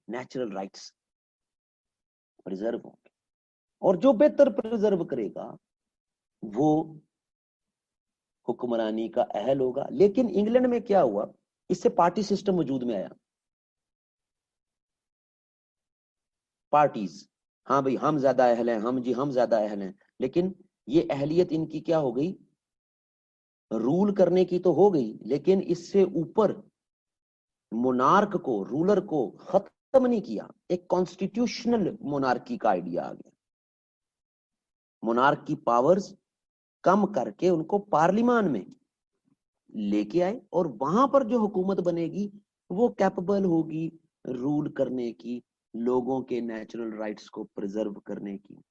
Speaker 1: नेचुरल राइट्स प्रिजर्व होंगे। और जो बेहतर प्रिजर्व करेगा वो हुक्मरानी का अहल होगा। लेकिन इंग्लैंड में क्या हुआ, इससे पार्टी सिस्टम वजूद में आया। पार्टीज, हाँ भाई हम ज्यादा अहल हैं, हम जी हम ज्यादा अहल हैं। लेकिन ये अहलियत इनकी क्या हो गई, रूल करने की तो हो गई, लेकिन इससे ऊपर मोनार्क को, रूलर को खत्म नहीं किया। एक कॉन्स्टिट्यूशनल मोनार्की का आइडिया आ गया। मोनार्क की पावर्स कम करके उनको पार्लिमान में लेके आए, और वहां पर जो हुकूमत बनेगी वो कैपेबल होगी रूल करने की, लोगों के नेचुरल राइट्स को प्रिजर्व करने की।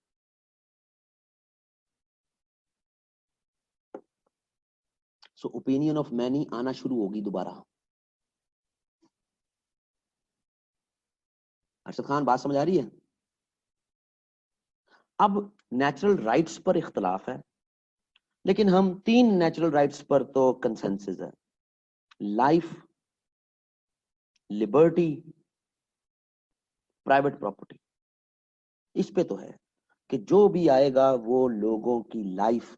Speaker 1: सो ओपिनियन ऑफ मैनी आना शुरू होगी दोबारा। अरशद खान, बात समझ आ रही है? अब नेचुरल राइट्स पर इख्तलाफ है, लेकिन हम 3 नेचुरल राइट्स पर तो कंसेंसस है। Life, liberty, private property. इस पे तो है कि जो भी आएगा वो लोगों की लाइफ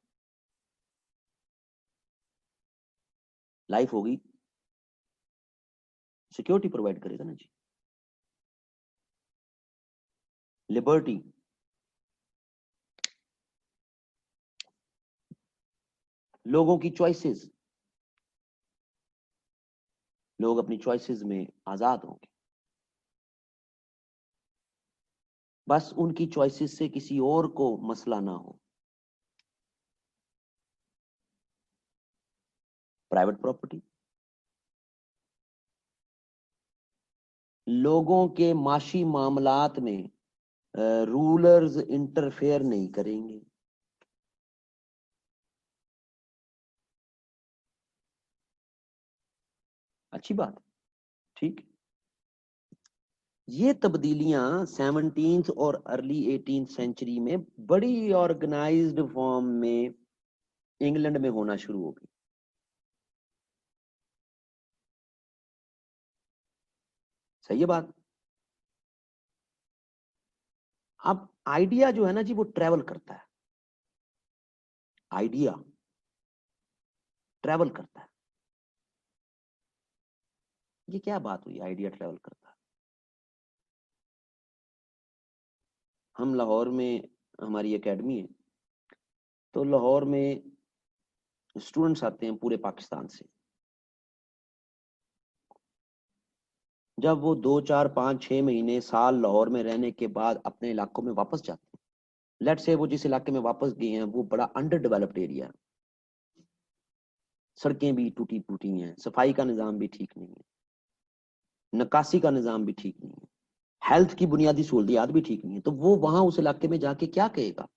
Speaker 1: होगी, सिक्योरिटी प्रोवाइड करेगा ना जी। लिबर्टी, लोगों की चॉइसेस, लोग अपनी चॉइसेस में आजाद होंगे, बस उनकी चॉइसेस से किसी और को मसला ना हो। प्राइवेट प्रॉपर्टी, लोगों के माशी मामलात में रूलर्स इंटरफेयर नहीं करेंगे। अच्छी बात, ठीक। ये तब्दीलियां 17th और अर्ली 18th सेंचुरी में बड़ी ऑर्गेनाइज्ड फॉर्म में इंग्लैंड में होना शुरू हो गई। सही है बात? अब आइडिया जो है ना जी वो ट्रेवल करता है, आइडिया ट्रेवल करता है। ये क्या बात हुई, आइडिया ट्रेवल करता है? हम लाहौर में, हमारी एकेडमी है, तो लाहौर में स्टूडेंट्स आते हैं पूरे पाकिस्तान से। जब वो 2 4 5 6 महीने साल लाहौर में रहने के बाद अपने इलाकों में वापस जाते हैं, लेट से वो जिस इलाके में वापस गए हैं वो बड़ा अंडर डेवलप्ड एरिया है, सड़कें भी टूटी फूटी हैं, सफाई का निज़ाम भी ठीक नहीं है, निकासी का निज़ाम भी ठीक नहीं है, हेल्थ की बुनियादी सहूलियात भी ठीक नहीं है, तो वो वहां उस इलाके में जाके क्या कहेगा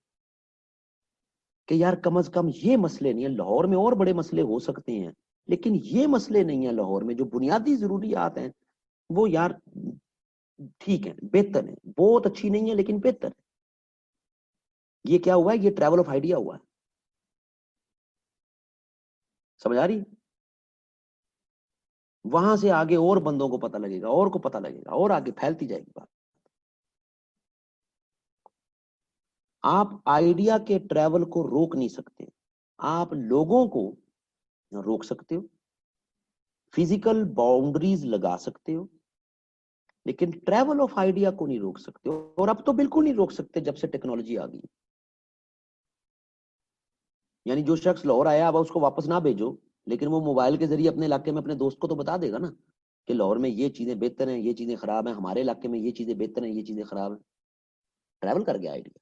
Speaker 1: कि यार कम से कम ये मसले नहीं है लाहौर में, और बड़े मसले हो सकते हैं लेकिन ये मसले नहीं है लाहौर में, जो बुनियादी जरूरियात हैं वो यार ठीक है, बेहतर है, बहुत अच्छी नहीं है लेकिन बेहतर है। ये क्या हुआ है, ये ट्रैवल ऑफ आइडिया हुआ है। समझ आ रही? वहां से आगे और बंदों को पता लगेगा, और को पता लगेगा, और आगे फैलती जाएगी बात। आप आइडिया के ट्रैवल को रोक नहीं सकते, आप लोगों को रोक सकते हो, फिजिकल बाउंड्रीज लगा सकते हो, लेकिन ट्रैवल ऑफ आइडिया को नहीं रोक सकते हो। और अब तो बिल्कुल नहीं रोक सकते जब से टेक्नोलॉजी आ गई। यानी जो शख्स लाहौर आया अब उसको वापस ना भेजो, लेकिन वो मोबाइल के जरिए अपने इलाके में अपने दोस्त को तो बता देगा ना कि लाहौर में ये चीजें बेहतर हैं, ये चीजें खराब हैं, हमारे इलाके में ये चीजें बेहतर हैं, ये चीजें खराब हैं। ट्रैवल कर गया आइडिया।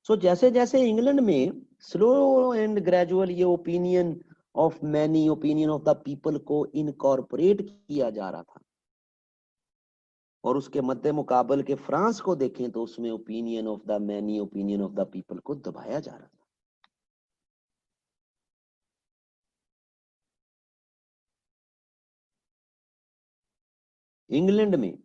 Speaker 1: सो जैसे जैसे इंग्लैंड में स्लो एंड ग्रेजुअल ये opinion of many, opinion of the people को इनकॉर्पोरेट किया जा रहा था, और उसके मद्दे मुकाबल के फ्रांस को देखें तो उसमें opinion of the many, opinion of the people को दबाया जा रहा था। इंग्लैंड में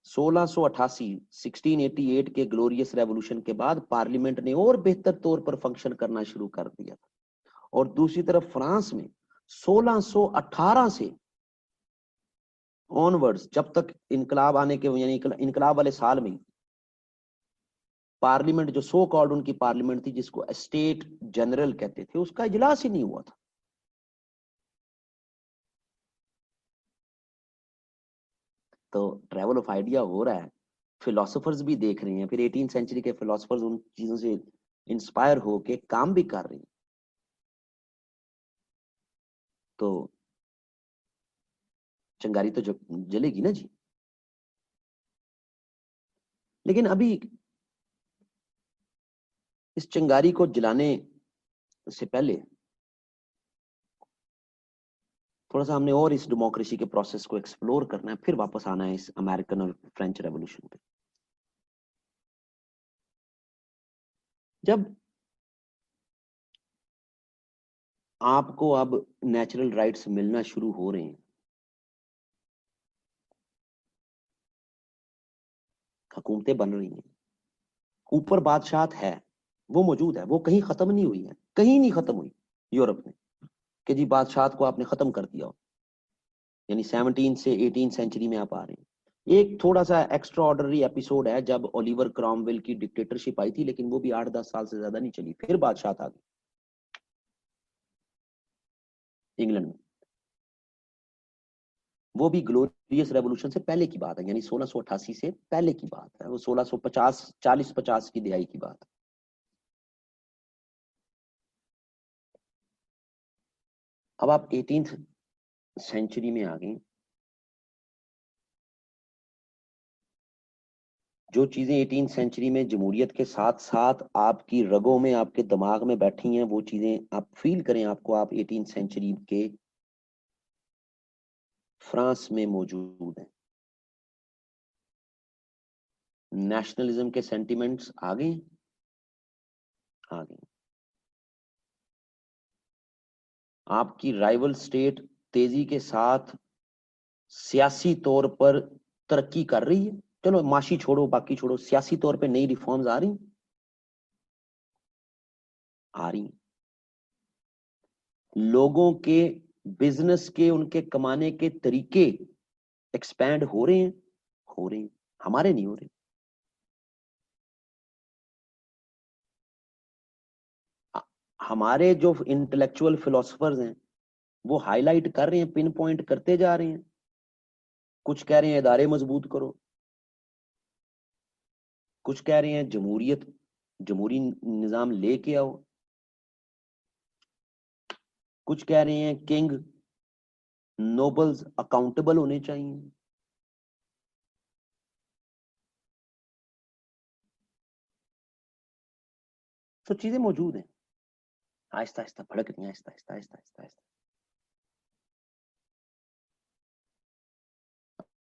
Speaker 1: 1688 1688 के ग्लोरियस रेवोल्यूशन के बाद पार्लियामेंट ने और बेहतर तौर पर फंक्शन करना शुरू कर दिया था, और दूसरी तरफ फ्रांस में 1618 से ऑनवर्ड्स, जब तक इनकलाब आने के, यानी इनकलाब वाले साल में पार्लियामेंट, जो सो कॉल्ड उनकी पार्लियामेंट थी जिसको स्टेट जनरल कहते थे, उसका इजलास ही नहीं हुआ था। तो ट्रैवल ऑफ आइडिया हो रहा है, फिलोसोफर्स भी देख रहे हैं, फिर 18 सेंचुरी के फिलोसोफर्स उन चीजों से इंस्पायर होके काम भी कर रहे हैं। तो चिंगारी तो जलेगी ना जी। लेकिन अभी इस चिंगारी को जलाने से पहले थोड़ा सा हमने और इस डेमोक्रेसी के प्रोसेस को एक्सप्लोर करना है, फिर वापस आना है इस अमेरिकन और फ्रेंच रेवोल्यूशन पे। जब आपको अब नेचुरल राइट्स मिलना शुरू हो रहे हैं, हुकूमतें बन रही हैं, ऊपर बादशाहत है, वो मौजूद है, वो कहीं खत्म नहीं हुई है, कहीं नहीं खत्म हुई यूरोप में कि जी बादशाहत को आपने खत्म कर दिया हो। यानी 17 से 18 सेंचुरी में आप आ रहे हैं। एक थोड़ा सा एक्स्ट्रा ऑर्डनरी एपिसोड है जब ओलिवर क्रॉमवेल की डिक्टेटरशिप आई थी, लेकिन वो भी 8 10 साल से ज्यादा नहीं चली, फिर बादशाहत आ गई इंग्लैंड में। वो भी ग्लोरियस रेवोल्यूशन से पहले की बात है, यानी 1688 से पहले की बात है, वो 1650 40 50 की दिहाई की बात है। अब आप 18th सेंचुरी में आ गए। जो चीजें 18 सेंचुरी में जमहूरियत के साथ साथ आपकी रगों में, आपके दिमाग में बैठी हैं, वो चीजें आप फील करें, आपको आप 18 सेंचुरी के फ्रांस में मौजूद हैं। नेशनलिज्म के सेंटिमेंट्स आ गए, आ गए। आपकी राइवल स्टेट तेजी के साथ सियासी तौर पर तरक्की कर रही है। चलो माशी छोड़ो, बाकी छोड़ो, सियासी तौर पे नई रिफॉर्म्स आ रही, आ रही। लोगों के बिजनेस के, उनके कमाने के तरीके एक्सपैंड हो रहे हैं, हो रहे हैं, हमारे नहीं हो रहे। हमारे जो इंटेलेक्चुअल फिलोसफर्स हैं वो हाईलाइट कर रहे हैं, पिन पॉइंट करते जा रहे हैं। कुछ कह रहे हैं इदारे मजबूत करो, कुछ कह रहे हैं जमहूरियत, जमहूरी निजाम लेके आओ, कुछ कह रहे हैं किंग नोबल्स अकाउंटेबल होने चाहिए। तो चीजें मौजूद हैं, आहिस्ता आहिस्ता भड़क रही हैं, आहिस्ता आहिस्ता आहिस्ता आहिस्ता आहिस्ता।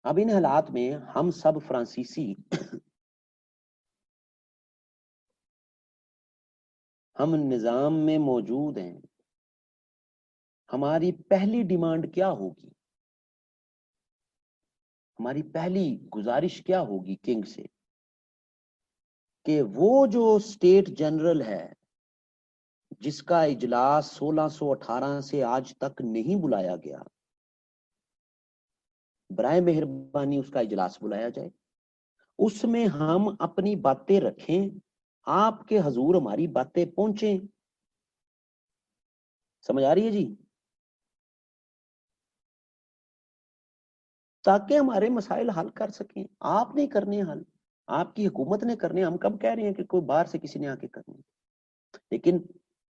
Speaker 1: अब इन हालात में हम सब फ्रांसीसी हम निजाम में मौजूद हैं। हमारी पहली डिमांड क्या होगी, हमारी पहली गुजारिश क्या होगी किंग से, कि वो जो स्टेट जनरल है जिसका इजलास 1618 से आज तक नहीं बुलाया गया, बराए मेहरबानी उसका इजलास बुलाया जाए, उसमें हम अपनी बातें रखें, आपके हजूर हमारी बातें पहुंचे। समझ आ रही है जी? ताकि हमारे मसाइल हल कर सकें। आप नहीं करने हल, आपकी हुकूमत ने करने। हम कब कह रहे हैं कि कोई बाहर से किसी ने आके करने, लेकिन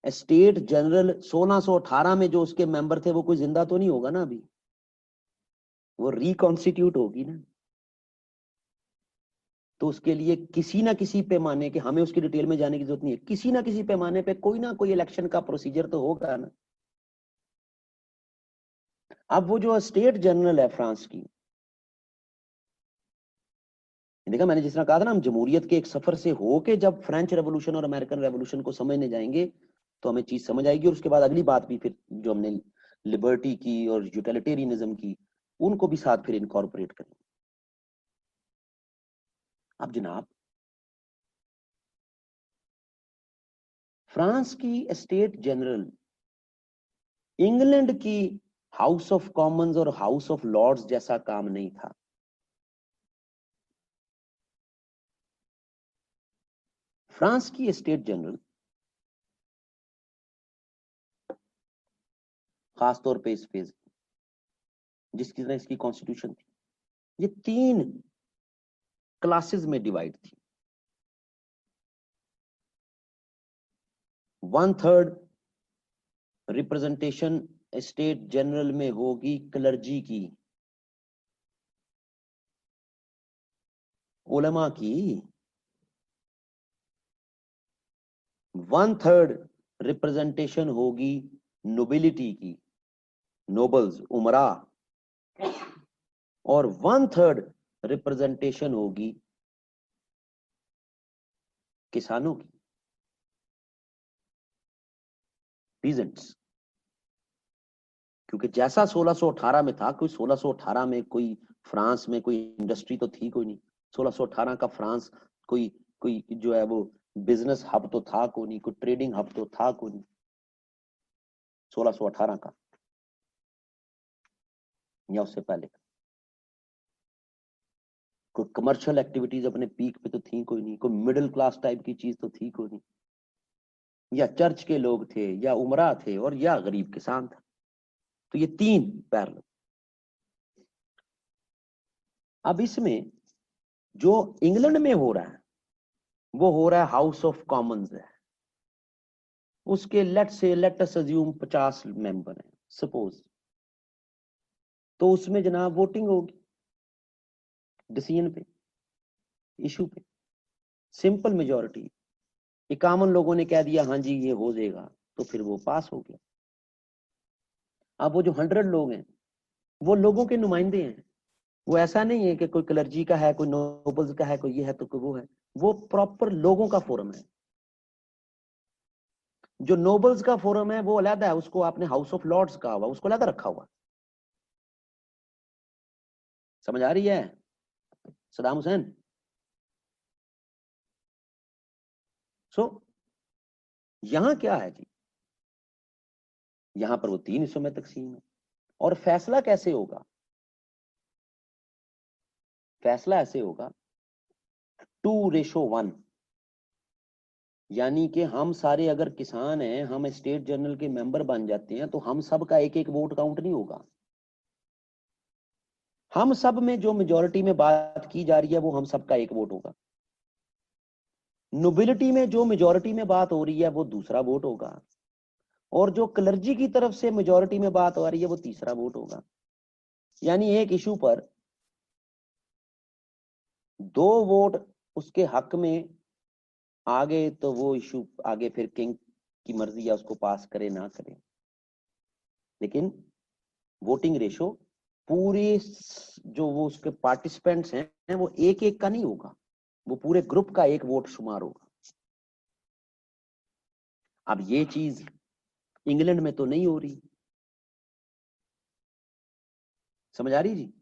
Speaker 1: स्टेट जनरल 1618 में जो उसके मेंबर थे वो कोई जिंदा तो नहीं होगा ना अभी, वो रिकॉन्स्टिट्यूट होगी ना। तो उसके लिए किसी ना किसी पैमाने के, हमें उसकी डिटेल में जाने की जरूरत नहीं है, किसी ना किसी पैमाने पे कोई ना कोई इलेक्शन का प्रोसीजर तो होगा ना। अब वो जो स्टेट जनरल है फ्रांस की, देखा मैंने जिस तरह कहा था ना, हम जमहूरियत के एक सफर से होके जब फ्रेंच रेवोल्यूशन और अमेरिकन रेवोल्यूशन को समझने जाएंगे तो हमें चीज समझ आएगी। और उसके बाद अगली बात भी फिर जो हमने लिबर्टी की और यूटिलिटेरियनिज्म की, उनको भी साथ फिर इनकॉर्पोरेट करेंगे। अब जनाब, फ्रांस की स्टेट जनरल इंग्लैंड की हाउस ऑफ कॉमन्स और हाउस ऑफ लॉर्ड्स जैसा काम नहीं था। फ्रांस की स्टेट जनरल खासतौर पे इस फेज, जिसकी तरह इसकी कॉन्स्टिट्यूशन थी, ये 3 क्लासेस में डिवाइड थी। 1/3 रिप्रेजेंटेशन स्टेट जनरल में होगी क्लर्जी की, उलमा की। 1/3 रिप्रेजेंटेशन होगी नोबिलिटी की, नोबल्स उमरा। और 1/3 रिप्रेजेंटेशन होगी किसानों की, पीजेंट्स। क्योंकि जैसा 1618 में था, कोई 1618 में कोई फ्रांस में कोई इंडस्ट्री तो थी कोई नहीं। 1618 का फ्रांस कोई कोई जो है वो बिजनेस हब तो था कोई नहीं, कोई ट्रेडिंग हब तो था कोई नहीं 1618 का, या उससे पहले का। कोई कमर्शियल एक्टिविटीज अपने पीक पे तो थी कोई नहीं, कोई मिडिल क्लास टाइप की चीज तो थी कोई नहीं। या चर्च के लोग थे, या उमरा थे, और या गरीब किसान था। तो ये 3 पैरल। अब इसमें जो इंग्लैंड में हो रहा है वो हो रहा है हाउस ऑफ कॉमन्स है। उसके लेट अस अज्यूम 50 मेंबर हैं सपोज। तो उसमें जनाब वोटिंग होगी डिसीजन पे, इशू पे, सिंपल मेजोरिटी। 51 लोगों ने कह दिया हाँ जी ये हो जाएगा, तो फिर वो पास हो गया। अब वो जो 100 लोग हैं वो लोगों के नुमाइंदे हैं। वो ऐसा नहीं है कि कोई क्लर्जी का है, कोई नोबल्स का है, कोई ये है तो कोई वो है। वो प्रॉपर लोगों का फोरम है। जो नोबल्स का फोरम है वो अलग है, उसको आपने हाउस ऑफ लॉर्ड्स कहा हुआ, उसको अलग रखा हुआ। समझ आ रही है सदाम हुसैन? सो यहां क्या है जी, यहां पर वो 3 हिस्सों में तकसीम है। और फैसला कैसे होगा? फैसला ऐसे होगा 2:1, यानी कि हम सारे अगर किसान हैं, हम स्टेट जनरल के मेंबर बन जाते हैं, तो हम सब का एक एक वोट काउंट नहीं होगा। हम सब में जो मेजोरिटी में बात की जा रही है वो हम सब का एक वोट होगा। नोबिलिटी में जो मेजोरिटी में बात हो रही है वो दूसरा वोट होगा, और जो क्लर्जी की तरफ से मेजोरिटी में बात हो रही है वो तीसरा वोट होगा। यानी एक इशू पर 2 वोट उसके हक में आगे, तो वो इशू आगे फिर किंग की मर्जी है उसको पास करे ना करे, लेकिन वोटिंग रेशो पूरे जो वो उसके पार्टिसिपेंट्स हैं वो एक एक का नहीं होगा, वो पूरे ग्रुप का एक वोट शुमार होगा। अब ये चीज इंग्लैंड में तो नहीं हो रही, समझ आ रही जी?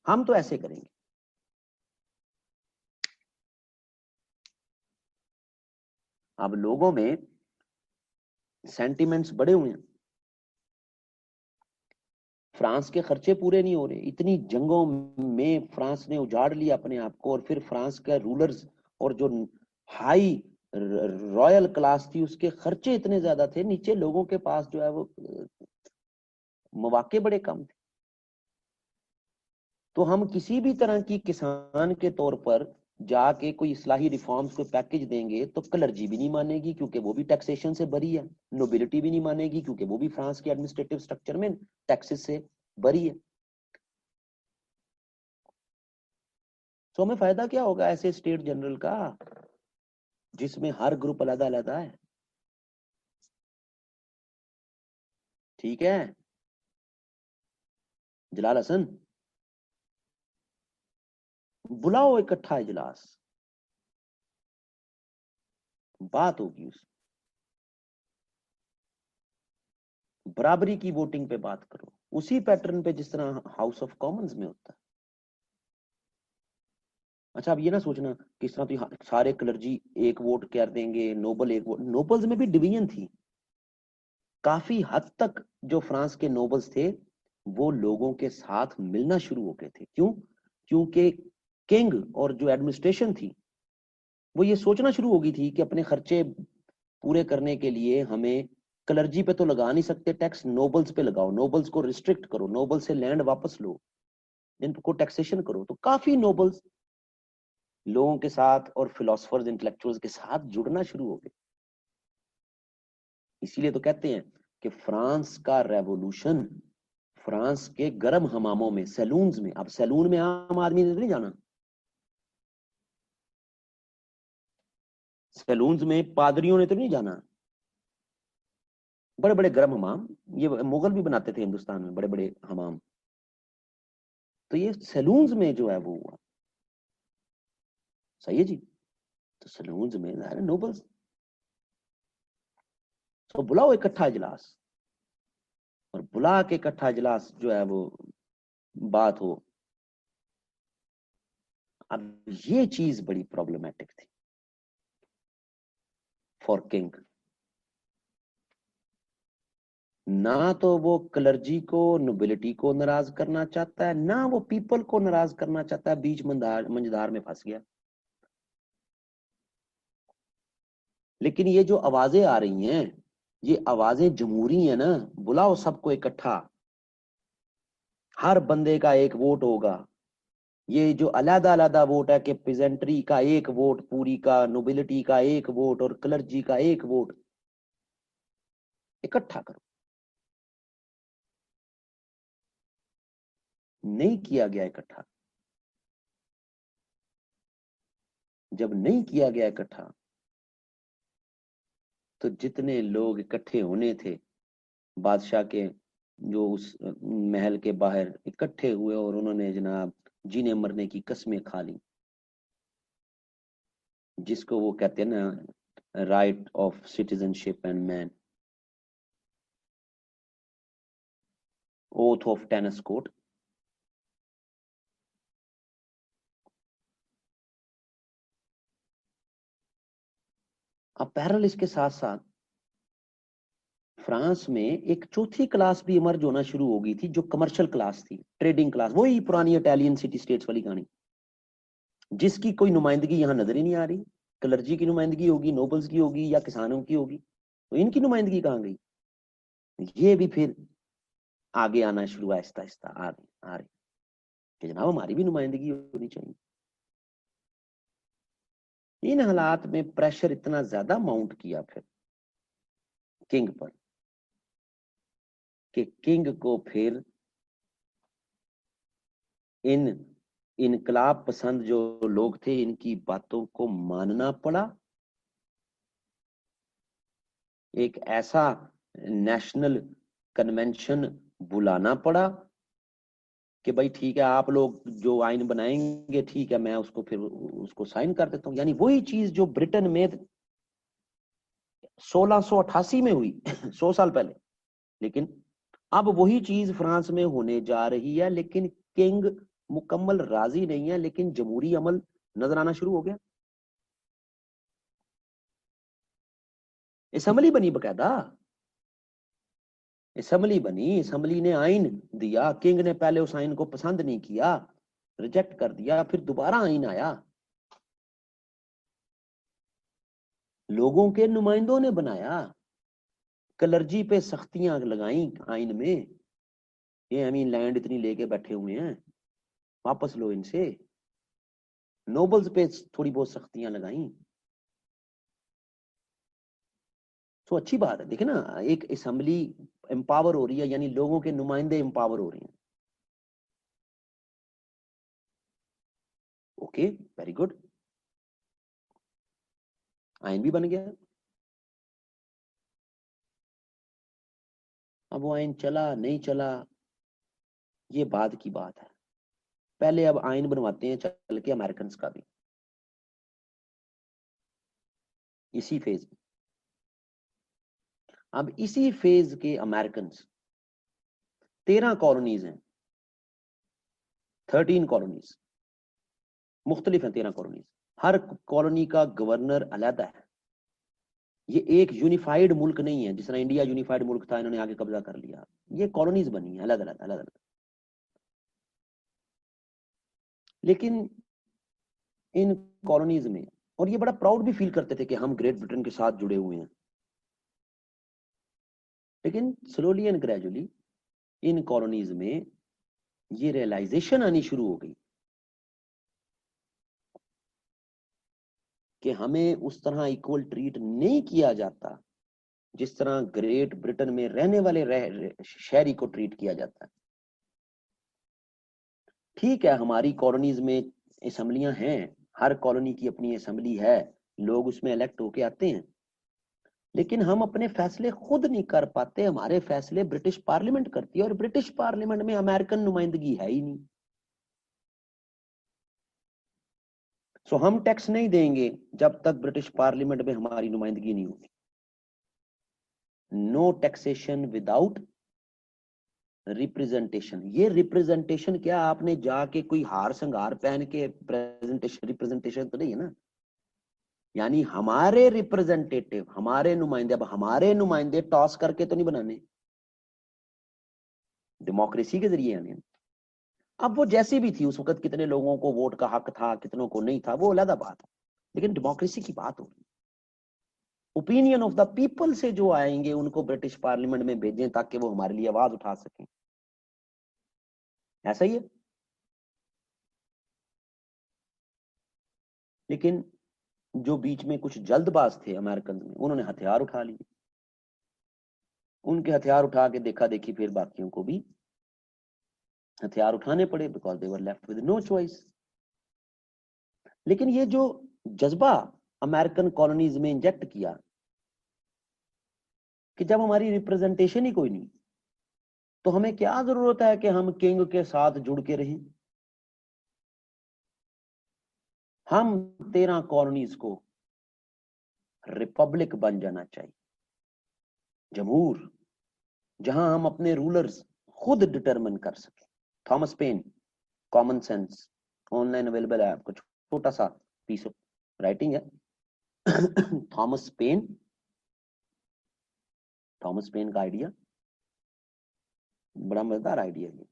Speaker 1: हम तो ऐसे करेंगे। अब लोगों में सेंटिमेंट्स बड़े हुए हैं, फ्रांस के खर्चे पूरे नहीं हो रहे, इतनी जंगों में फ्रांस ने उजाड़ लिया अपने आप को, और फिर फ्रांस का रूलर्स और जो हाई रॉयल क्लास थी उसके खर्चे इतने ज्यादा थे, नीचे लोगों के पास जो है वो मौके बड़े कम थे। तो हम किसी भी तरह की किसान के तौर पर जाके कोई इस्लाही रिफॉर्म्स को पैकेज देंगे तो क्लर्जी भी नहीं मानेगी क्योंकि वो भी टैक्सेशन से भरी है, नोबिलिटी भी नहीं मानेगी क्योंकि वो भी फ्रांस के एडमिनिस्ट्रेटिव स्ट्रक्चर में टैक्सेस से भरी है। तो हमें फायदा क्या होगा ऐसे स्टेट जनरल का जिसमें हर ग्रुप अलग अलग है? ठीक है जलाल हसन, बुलाओ इकट्ठा इजलास, बात होगी उस बराबरी की वोटिंग पे बात करो, उसी पैटर्न पे जिस तरह हाउस ऑफ कॉमन्स में होता है। अच्छा अब ये ना सोचना किस तरह तो सारे क्लर्जी एक वोट कर देंगे, नोबल एक वोट, नोबल्स में भी डिवीजन थी काफी हद तक। जो फ्रांस के नोबल्स थे वो लोगों के साथ मिलना शुरू हो गए थे, क्यों? क्योंकि किंग और जो एडमिनिस्ट्रेशन थी वो ये सोचना शुरू हो गई थी कि अपने खर्चे पूरे करने के लिए हमें क्लर्जी पे तो लगा नहीं सकते टैक्स, नोबल्स पे लगाओ, नोबल्स को रिस्ट्रिक्ट करो, नोबल से लैंड वापस लो, इनको टैक्सेशन करो। तो काफी नोबल्स लोगों के साथ और फिलोसफर्स इंटेलेक्चुअल्स के साथ जुड़ना शुरू हो गए। इसीलिए तो कहते हैं कि फ्रांस का रेवोल्यूशन फ्रांस के गर्म हमामों में, सैलून्स में, अब सैलून में आम आदमी ने तो नहीं जाना, सैलून्स में पादरियों ने तो नहीं जाना, बड़े बड़े गर्म हमाम, ये मुगल भी बनाते थे हिंदुस्तान में बड़े बड़े हमाम, तो ये सैलून्स में जो है वो हुआ। सही है जी? तो सैलून्स में नोबल्स, तो बुलाओ इकट्ठा इजलास, और बुला के इकट्ठा इजलास जो है वो बात हो। अब ये चीज बड़ी प्रॉब्लमेटिक थी फॉर किंग। ना तो वो क्लर्जी को, नोबिलिटी को नाराज करना चाहता है, ना वो पीपल को नाराज करना चाहता है, बीच मंझधार में फंस गया। लेकिन ये जो आवाजें आ रही हैं ये आवाजें जमहूरी है ना, बुलाओ सबको इकट्ठा, हर बंदे का एक वोट होगा। ये जो अलग अलग वोट है कि पेजेंट्री का एक वोट, पूरी का नोबिलिटी का एक वोट और क्लर्जी का एक वोट, इकट्ठा करो। नहीं किया गया इकट्ठा। जब नहीं किया गया इकट्ठा तो जितने लोग इकट्ठे होने थे बादशाह के जो उस महल के बाहर इकट्ठे हुए और उन्होंने जनाब जीने मरने की कस्में खा ली, जिसको वो कहते हैं ना right of citizenship and man, oath of tennis court. अब पैरल इसके साथ साथ फ्रांस में एक चौथी क्लास भी इमर्ज होना शुरू हो गई थी, जो कमर्शियल क्लास थी, ट्रेडिंग क्लास, वही पुरानी इटालियन सिटी स्टेट्स वाली कहानी, जिसकी कोई नुमाइंदगी यहाँ नजर ही नहीं आ रही। क्लर्जी की नुमाइंदगी होगी, नोबल्स की होगी, या किसानों की होगी, तो इनकी नुमाइंदगी कहाँ गई? ये भी फिर आगे आना शुरू, आहिस्ता आहिस्ता आ रही कि जनाब हमारी भी नुमाइंदगी होनी चाहिए। इन हालात में प्रेशर इतना ज्यादा माउंट किया फिर किंग पर, कि किंग को फिर इन इनकलाब पसंद जो लोग थे, इनकी बातों को मानना पड़ा। एक ऐसा नेशनल कन्वेंशन बुलाना पड़ा कि भाई ठीक है, आप लोग जो आइन बनाएंगे ठीक है, मैं उसको फिर उसको साइन कर देता हूं। यानी वही चीज जो ब्रिटेन में 1688 में हुई 100 साल पहले, लेकिन अब वही चीज फ्रांस में होने जा रही है। लेकिन किंग मुकम्मल राजी नहीं है, लेकिन जमहूरी अमल नजर आना शुरू हो गया। असेंबली बनी, बकायदा असेंबली बनी, असेंबली ने आइन दिया। किंग ने पहले उस आइन को पसंद नहीं किया, रिजेक्ट कर दिया, फिर दोबारा आइन आया, लोगों के नुमाइंदों ने बनाया, कलर्जी पे सख्तियां लगाई आइन में, ये हमें लैंड इतनी लेके बैठे हुए हैं, वापस लो इनसे। नोबल्स पे थोड़ी बहुत सख्तियां लगाई। तो अच्छी बात है, देखे ना, एक असेंबली एम्पावर हो रही है, यानी लोगों के नुमाइंदे एम्पावर हो रहे हैं। ओके, वेरी गुड, आइन भी बन गया। अब वो आइन चला नहीं चला, ये बाद की बात है। पहले अब आइन बनवाते हैं चल के अमेरिकन का भी, इसी फेज में। अब इसी फेज के अमेरिकन 13 कॉलोनीज हैं, 13 कॉलोनीज मुख्तलिफ हैं, 13 कॉलोनीज। हर कॉलोनी का गवर्नर अलग है। ये एक यूनिफाइड मुल्क नहीं है, जिस तरह इंडिया यूनिफाइड मुल्क था, इन्होंने आगे कब्जा कर लिया। ये कॉलोनीज बनी है अलग अलग अलग अलग। लेकिन इन कॉलोनीज में, और ये बड़ा प्राउड भी फील करते थे कि हम ग्रेट ब्रिटेन के साथ जुड़े हुए हैं, लेकिन slowly and gradually in colonies में ये रियलाइजेशन आनी शुरू हो गई कि हमें उस तरह इक्वल ट्रीट नहीं किया जाता जिस तरह ग्रेट ब्रिटेन में रहने वाले शहरी को ट्रीट किया जाता है। ठीक है, हमारी कॉलोनीज में असेंबलियां हैं, हर कॉलोनी की अपनी असेंबली है, लोग उसमें इलेक्ट होके आते हैं, लेकिन हम अपने फैसले खुद नहीं कर पाते, हमारे फैसले ब्रिटिश पार्लियामेंट करती है, और ब्रिटिश पार्लियामेंट में अमेरिकन नुमाइंदगी है ही नहीं। सो हम टैक्स नहीं देंगे जब तक ब्रिटिश पार्लियामेंट में हमारी नुमाइंदगी नहीं होगी। No taxation without representation. ये रिप्रेजेंटेशन क्या, आपने जाके कोई हार संगार पहन के प्रेजेंटेशन, रिप्रेजेंटेशन तो नहीं है ना। यानी हमारे रिप्रेजेंटेटिव, हमारे नुमाइंदे, अब हमारे नुमाइंदे टॉस करके तो नहीं बनाने, डेमोक्रेसी के जरिए आने। अब वो जैसी भी थी उस वक्त, कितने लोगों को वोट का हक था, कितनों को नहीं था, वो अलग बात है, लेकिन डेमोक्रेसी की बात हो रही। ओपिनियन ऑफ द पीपल से जो आएंगे उनको ब्रिटिश पार्लियामेंट में भेजें ताकि वो हमारे लिए आवाज उठा सकें, ऐसा ही है। लेकिन जो बीच में कुछ जल्दबाज थे अमेरिकन में, उन्होंने हथियार उठा लिए। उनके हथियार उठा के देखा देखी फिर बाकियों को भी हथियार उठाने पड़े, because they were left with no choice. लेकिन ये जो जज्बा अमेरिकन कॉलोनीज में इंजेक्ट किया कि जब हमारी रिप्रेजेंटेशन ही कोई नहीं, तो हमें क्या जरूरत है कि हम किंग के साथ जुड़ के रहें। हम 13 कॉलोनीज को रिपब्लिक बन जाना चाहिए, जमहूर, जहां हम अपने रूलर्स खुद डिटरमिन कर सके। Thomas pen, common sense, online available है आपको, छोटा सा पीस ऑफ राइटिंग है। थॉमस पेन, थॉमस पेन का आइडिया, बड़ा मजेदार आइडिया है,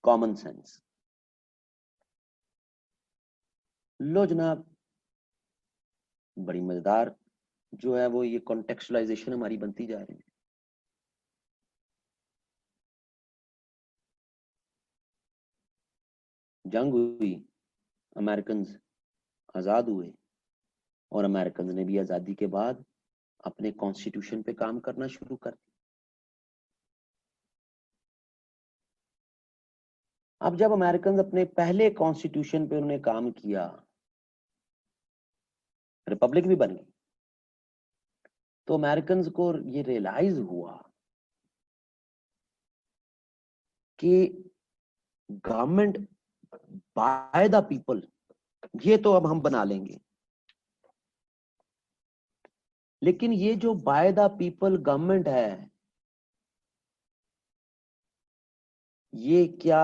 Speaker 1: कॉमन सेंस। लो जनाब, बड़ी मजेदार जो है वो ये कॉन्टेक्चुअलाइजेशन हमारी बनती जा रही है। जंग हुई, अमेरिकन आजाद हुए, और अमेरिकन ने भी आजादी के बाद अपने कॉन्स्टिट्यूशन पे काम करना शुरू कर दिया। अब जब अमेरिकन अपने पहले कॉन्स्टिट्यूशन पे उन्होंने काम किया, रिपब्लिक भी बन गई, तो अमेरिकन को ये रियलाइज हुआ कि गवर्नमेंट बाय द पीपल ये तो अब हम बना लेंगे, लेकिन ये जो बाय द पीपल गवर्नमेंट है, ये क्या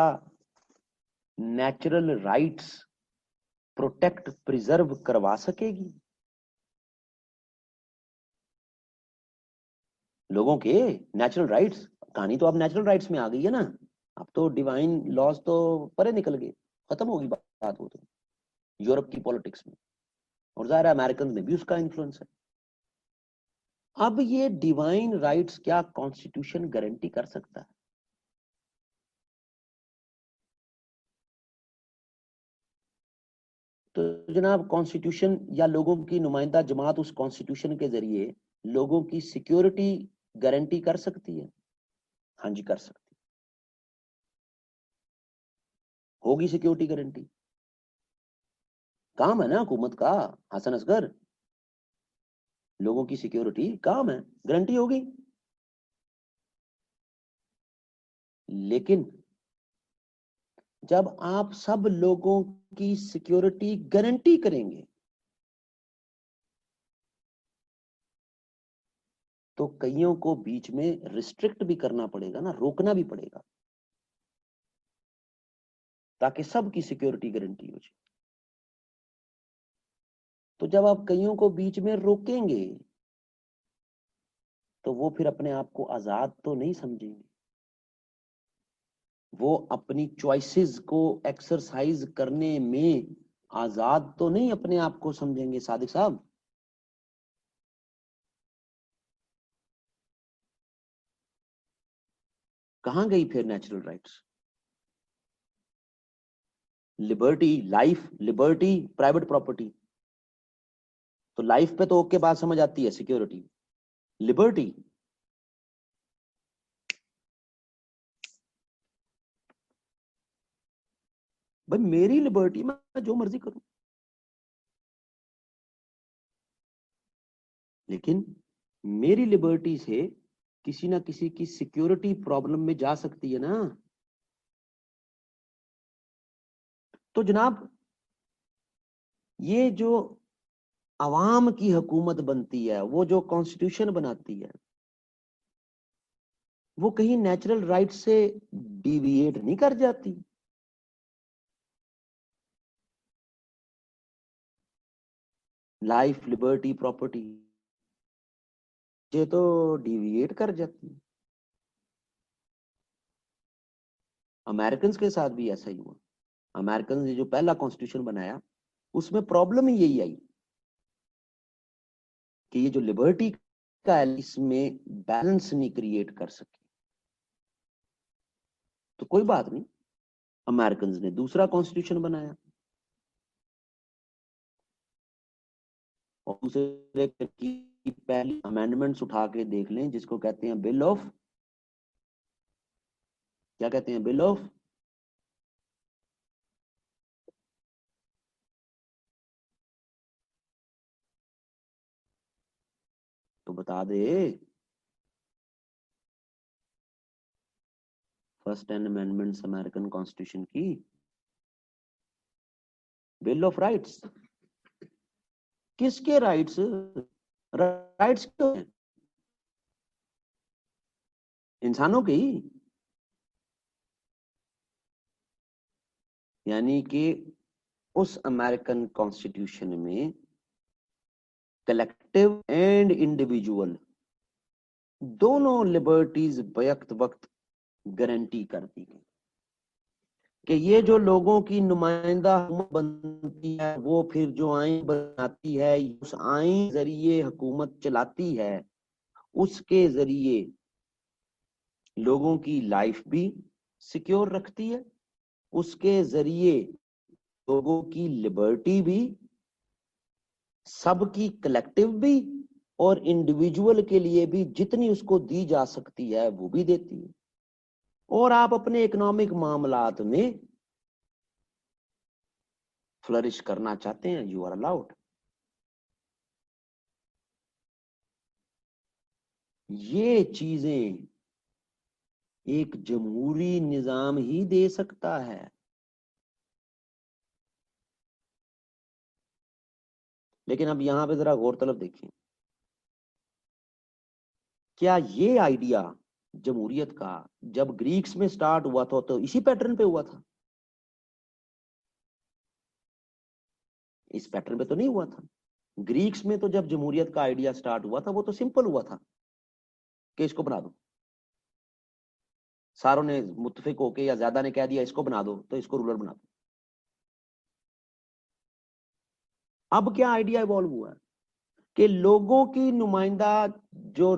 Speaker 1: नेचुरल राइट्स प्रोटेक्ट प्रिजर्व करवा सकेगी? लोगों के नेचुरल राइट्स, कहानी तो अब नेचुरल राइट्स में आ गई है ना, अब तो डिवाइन लॉज तो परे निकल गए, खत्म होगी बात वो तो यूरोप की पॉलिटिक्स में, और जाहिर है अमेरिकन में भी उसका इन्फ्लुएंस है। अब ये डिवाइन राइट्स क्या कॉन्स्टिट्यूशन गारंटी कर सकता है? तो जनाब कॉन्स्टिट्यूशन या लोगों की नुमाइंदा जमात उस कॉन्स्टिट्यूशन के जरिए लोगों की सिक्योरिटी गारंटी कर सकती है? हाँ जी कर सकती होगी सिक्योरिटी गारंटी, काम है ना हुकूमत का, हसन असगर, लोगों की सिक्योरिटी काम है, गारंटी होगी। लेकिन जब आप सब लोगों की सिक्योरिटी गारंटी करेंगे तो कईयों को बीच में रिस्ट्रिक्ट भी करना पड़ेगा ना, रोकना भी पड़ेगा, ताकि सबकी सिक्योरिटी गारंटी हो जाए। तो जब आप कईयों को बीच में रोकेंगे तो वो फिर अपने आप को आजाद तो नहीं समझेंगे, वो अपनी चॉइसेस को एक्सरसाइज करने में आजाद तो नहीं अपने आप को समझेंगे सादिक साहब। कहां गई फिर natural rights, liberty, life, liberty, private property? तो लाइफ पे तो ओके बात समझ आती है, सिक्योरिटी, लिबर्टी, भाई मेरी लिबर्टी, मैं जो मर्जी करूं, लेकिन मेरी लिबर्टी से किसी ना किसी की सिक्योरिटी प्रॉब्लम में जा सकती है ना। तो जनाब ये जो अवाम की हुकूमत बनती है, वो जो कॉन्स्टिट्यूशन बनाती है, वो कहीं नेचुरल राइट से डिविएट नहीं कर जाती? लाइफ, लिबर्टी, प्रॉपर्टी, ये तो डिविएट कर जाती है। अमेरिकन के साथ भी ऐसा ही हुआ। अमेरिकन ने जो पहला कॉन्स्टिट्यूशन बनाया उसमें प्रॉब्लम ही यही आई कि ये जो लिबर्टी का है इसमें बैलेंस नहीं क्रिएट कर सके। तो कोई बात नहीं, अमेरिकन ने दूसरा कॉन्स्टिट्यूशन बनाया, और दूसरे की पहली अमेंडमेंट्स उठा के देख लें, जिसको कहते हैं बिल ऑफ, क्या कहते हैं, बिल ऑफ, तो बता दे, फर्स्ट 10 अमेंडमेंट्स अमेरिकन कॉन्स्टिट्यूशन की, बिल ऑफ राइट्स। किसके राइट्स? राइट्स क्यों हैं? इंसानों के ही। यानी कि उस अमेरिकन कॉन्स्टिट्यूशन में कलेक्टिव एंड इंडिविजुअल दोनों लिबर्टीज वक्त वक्त गारंटी करती है कि ये जो लोगों की नुमाइंदा हुकूमत बनती है वो फिर जो आइन बनाती है उस आइन जरिए हुकूमत चलाती है, उसके जरिए लोगों की लाइफ भी सिक्योर रखती है, उसके जरिए लोगों की लिबर्टी भी, सबकी कलेक्टिव भी और इंडिविजुअल के लिए भी जितनी उसको दी जा सकती है वो भी देती है। और आप अपने इकोनॉमिक मामलात में फ्लरिश करना चाहते हैं, यू आर अलाउड। ये चीजें एक जमहूरी निजाम ही दे सकता है। लेकिन अब यहां पे जरा गौरतलब देखिए, क्या ये आइडिया जमहूरियत का जब ग्रीक्स में स्टार्ट हुआ था तो इसी पैटर्न पे हुआ था? इस पैटर्न पे तो नहीं हुआ था। ग्रीक्स में तो जब जमहूरियत का आइडिया स्टार्ट हुआ था वो तो सिंपल हुआ था कि इसको बना दो, सारों ने मुत्तफिक होके या ज्यादा ने कह दिया इसको बना दो तो इसको रूलर बना दो। अब क्या आइडिया इवॉल्व हुआ है कि लोगों की नुमाइंदा जो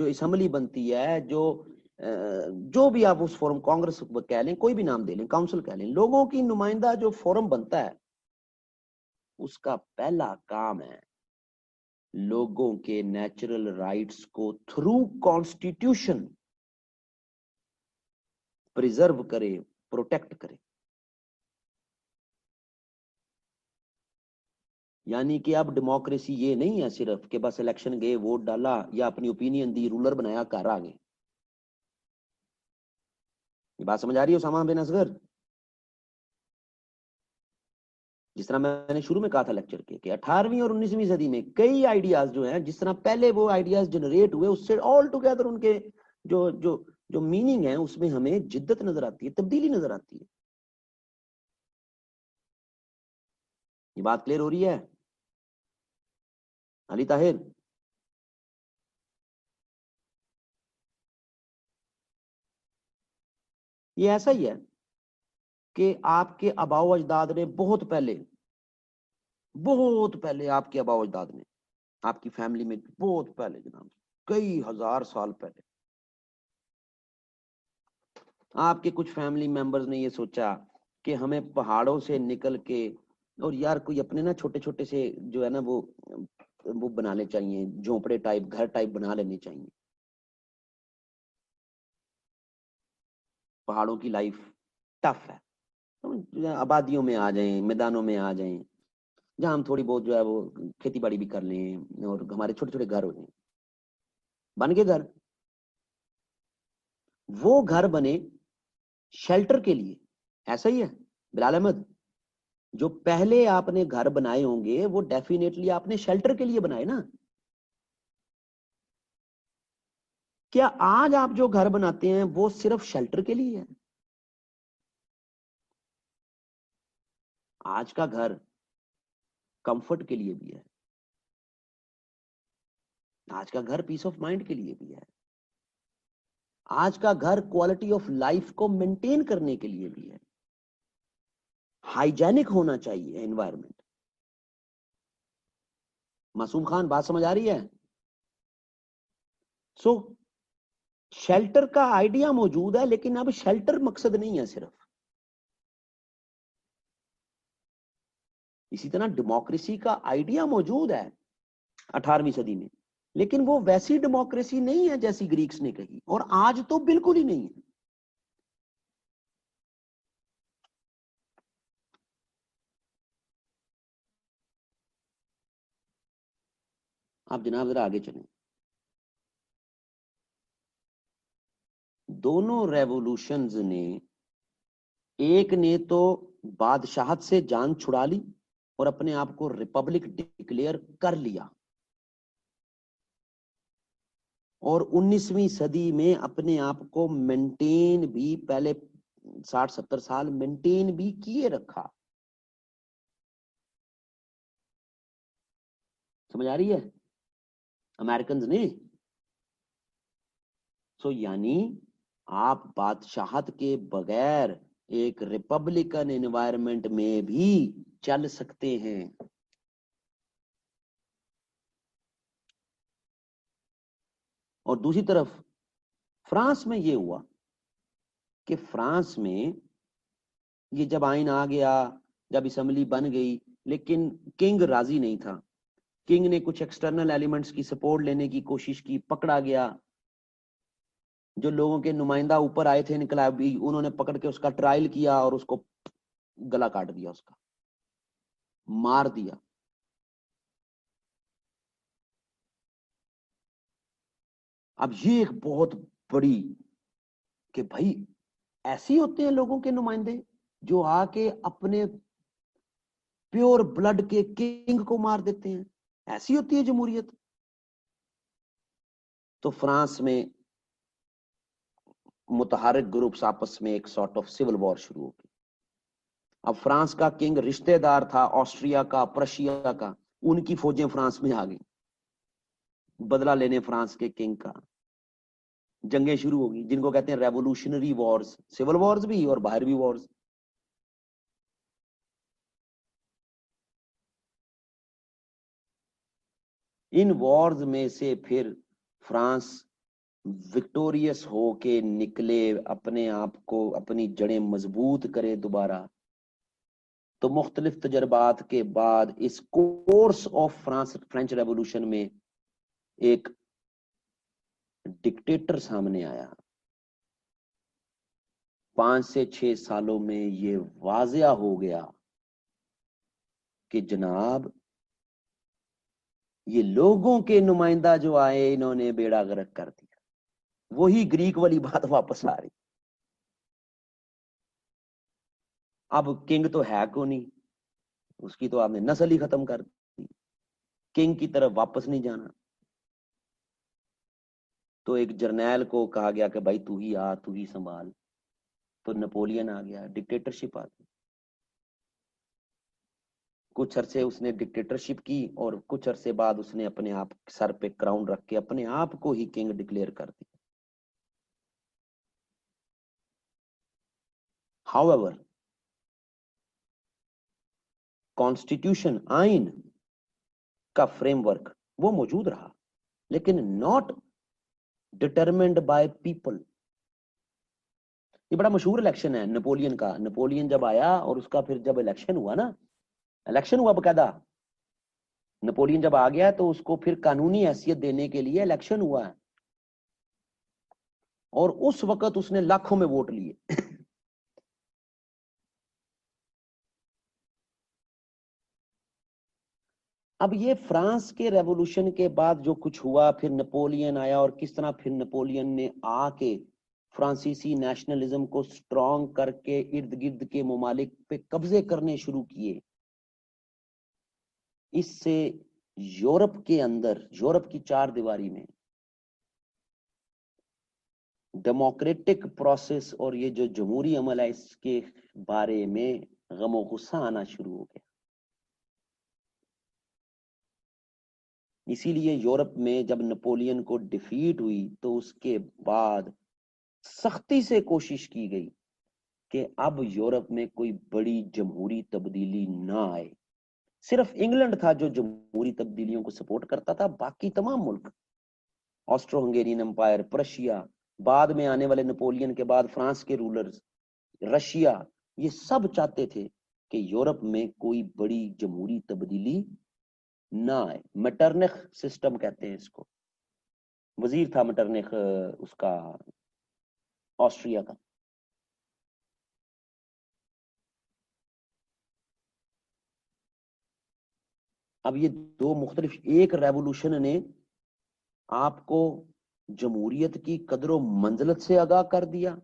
Speaker 1: असम्बली बनती है, जो भी आप उस फोरम, कांग्रेस कह लें, कोई भी नाम दे लें, काउंसिल कह लें, लोगों की नुमाइंदा जो फोरम बनता है उसका पहला काम है लोगों के नेचुरल राइट्स को थ्रू कॉन्स्टिट्यूशन प्रिजर्व करे, प्रोटेक्ट करे। यानी कि अब डेमोक्रेसी ये नहीं है सिर्फ कि बस इलेक्शन गए, वोट डाला या अपनी ओपिनियन दी, रूलर बनाया, घर आ गए। ये बात समझ आ रही है उसामा बिन असगर? जिस तरह मैंने शुरू में कहा था लेक्चर के कि 18वीं और 19वीं सदी में कई आइडियाज जो हैं, जिस तरह पहले वो आइडियाज जनरेट हुए उससे ऑल टुगेदर उनके जो जो जो मीनिंग है उसमें हमें जिद्दत नजर आती है, तब्दीली नजर आती है। ये बात क्लियर हो रही है अली ताहिर? ये ऐसा ही है कि आपके आबाओ अजदाद ने बहुत पहले आपके आबाओ अजदाद ने, आपकी फैमिली में बहुत पहले, जनाब कई हजार साल पहले, आपके कुछ फैमिली मेंबर्स ने ये सोचा कि हमें पहाड़ों से निकल के और यार कोई अपने ना छोटे छोटे से जो है ना वो बनाने चाहिए, झोंपड़े टाइप, घर टाइप बना लेने चाहिए। पहाड़ों की लाइफ टफ है, तो आबादियों में आ जाएं, मैदानों में आ जाएं, जहां हम थोड़ी बहुत जो है वो खेती बाड़ी भी कर लें और हमारे छोटे छोटे घर हो जाएं। बन के घर, वो घर बने शेल्टर के लिए, ऐसा ही है बिलाल अहमद? जो पहले आपने घर बनाए होंगे वो डेफिनेटली आपने शेल्टर के लिए बनाए ना। क्या आज आप जो घर बनाते हैं वो सिर्फ शेल्टर के लिए है? आज का घर कंफर्ट के लिए भी है, आज का घर पीस ऑफ माइंड के लिए भी है, आज का घर क्वालिटी ऑफ लाइफ को मेंटेन करने के लिए भी है। हाइजेनिक होना चाहिए एनवायरनमेंट। मासूम खान बात समझ आ रही है? सो शेल्टर का आइडिया मौजूद है, लेकिन अब शेल्टर मकसद नहीं है सिर्फ। इसी तरह डेमोक्रेसी का आइडिया मौजूद है 18वीं सदी में, लेकिन वो वैसी डेमोक्रेसी नहीं है जैसी ग्रीक्स ने कही, और आज तो बिल्कुल ही नहीं है। आप जनाब जरा आगे चलें। दोनों रेवोल्यूशंस ने, एक ने तो बादशाहत से जान छुड़ा ली और अपने आप को रिपब्लिक डिक्लेयर कर लिया, और 19वीं सदी में अपने आप को मेंटेन भी, पहले 60-70 साल मेंटेन भी किए रखा। समझ आ रही है? अमेरिकन ने। सो यानी आप बादशाहत के बगैर एक रिपब्लिकन एनवायरनमेंट में भी चल सकते हैं। और दूसरी तरफ फ्रांस में ये हुआ कि फ्रांस में ये जब आइन आ गया, जब असेंबली बन गई, लेकिन किंग राजी नहीं था। किंग ने कुछ एक्सटर्नल एलिमेंट्स की सपोर्ट लेने की कोशिश की, पकड़ा गया। जो लोगों के नुमाइंदा ऊपर आए थे इनकलाबी, उन्होंने पकड़ के उसका ट्रायल किया और उसको गला काट दिया, उसका मार दिया। अब ये एक बहुत बड़ी कि भाई ऐसे होते हैं लोगों के नुमाइंदे जो आके अपने प्योर ब्लड के किंग को मार देते हैं। ऐसी होती है जमहूरियत। तो फ्रांस में मुतहारिक ग्रुप्स आपस में एक सॉर्ट ऑफ सिविल वॉर शुरू हो गई। अब फ्रांस का किंग रिश्तेदार था ऑस्ट्रिया का, प्रशिया का, उनकी फौजें फ्रांस में आ गई बदला लेने फ्रांस के किंग का। जंगें शुरू होगी जिनको कहते हैं रेवोल्यूशनरी वॉर्स, सिविल वॉर्स भी और बाहर भी वॉर्स। इन वॉर्स में से फिर फ्रांस विक्टोरियस हो के निकले, अपने आप को, अपनी जड़ें मजबूत करे दोबारा। तो मुख्तलिफ तजर्बात के बाद इस course of France French revolution में एक डिक्टेटर सामने आया। 5 से 6 सालों में ये वाजिया हो गया कि जनाब ये लोगों के नुमाइंदा जो आए इन्होंने बेड़ा गर्क कर दिया। वही ग्रीक वाली बात वापस आ रही। अब किंग तो है को नहीं, उसकी तो आपने नस्ल ही खत्म कर दी। किंग की तरफ वापस नहीं जाना। तो एक जर्नैल को कहा गया कि भाई तू ही आ, तू ही संभाल। तो नेपोलियन आ गया, डिक्टेटरशिप आ गई। कुछ अरसे उसने डिक्टेटरशिप की और कुछ अरसे बाद उसने अपने आप सर पे क्राउन रख के अपने आप को ही किंग डिक्लेयर कर दिया। हाउएवर कॉन्स्टिट्यूशन, आइन का फ्रेमवर्क वो मौजूद रहा, लेकिन नॉट डिटरमिन्ड बाय पीपल। ये बड़ा मशहूर इलेक्शन है नेपोलियन का। नेपोलियन जब आया और उसका फिर जब इलेक्शन हुआ ना, इलेक्शन हुआ बकायदा। नेपोलियन जब आ गया तो उसको फिर कानूनी हैसियत देने के लिए इलेक्शन हुआ है और उस वक्त उसने लाखों में वोट लिए। अब ये फ्रांस के रेवोल्यूशन के बाद जो कुछ हुआ, फिर नेपोलियन आया और किस तरह फिर नेपोलियन ने आके फ्रांसीसी नेशनलिज्म को स्ट्रॉन्ग करके इर्द गिर्द के ममालिक पे कब्जे करने शुरू किए। इससे यूरोप के अंदर, यूरोप की चार दीवारी में डेमोक्रेटिक प्रोसेस और ये जो जमहूरी अमल है इसके बारे में गमो गुस्सा आना शुरू हो गया। इसीलिए यूरोप में जब नेपोलियन को डिफीट हुई तो उसके बाद सख्ती से कोशिश की गई कि अब यूरोप में कोई बड़ी जमहूरी तब्दीली ना आए। सिर्फ इंग्लैंड था जो जमहूरी तब्दीलियों को सपोर्ट करता था, बाकी तमाम मुल्क, ऑस्ट्रो हंगेरियन एम्पायर, प्रशिया, बाद में आने वाले नेपोलियन के बाद फ्रांस के रूलर्स, रशिया, ये सब चाहते थे कि यूरोप में कोई बड़ी जमहूरी तब्दीली ना आए। मेटरनिख सिस्टम कहते हैं इसको। वजीर था मेटरनिख उसका, ऑस्ट्रिया का। अब ये दो मुख्तलिफ, एक रेवोल्यूशन ने आपको जमहूरियत की कदरों मंजिलत से आगाह कर दिया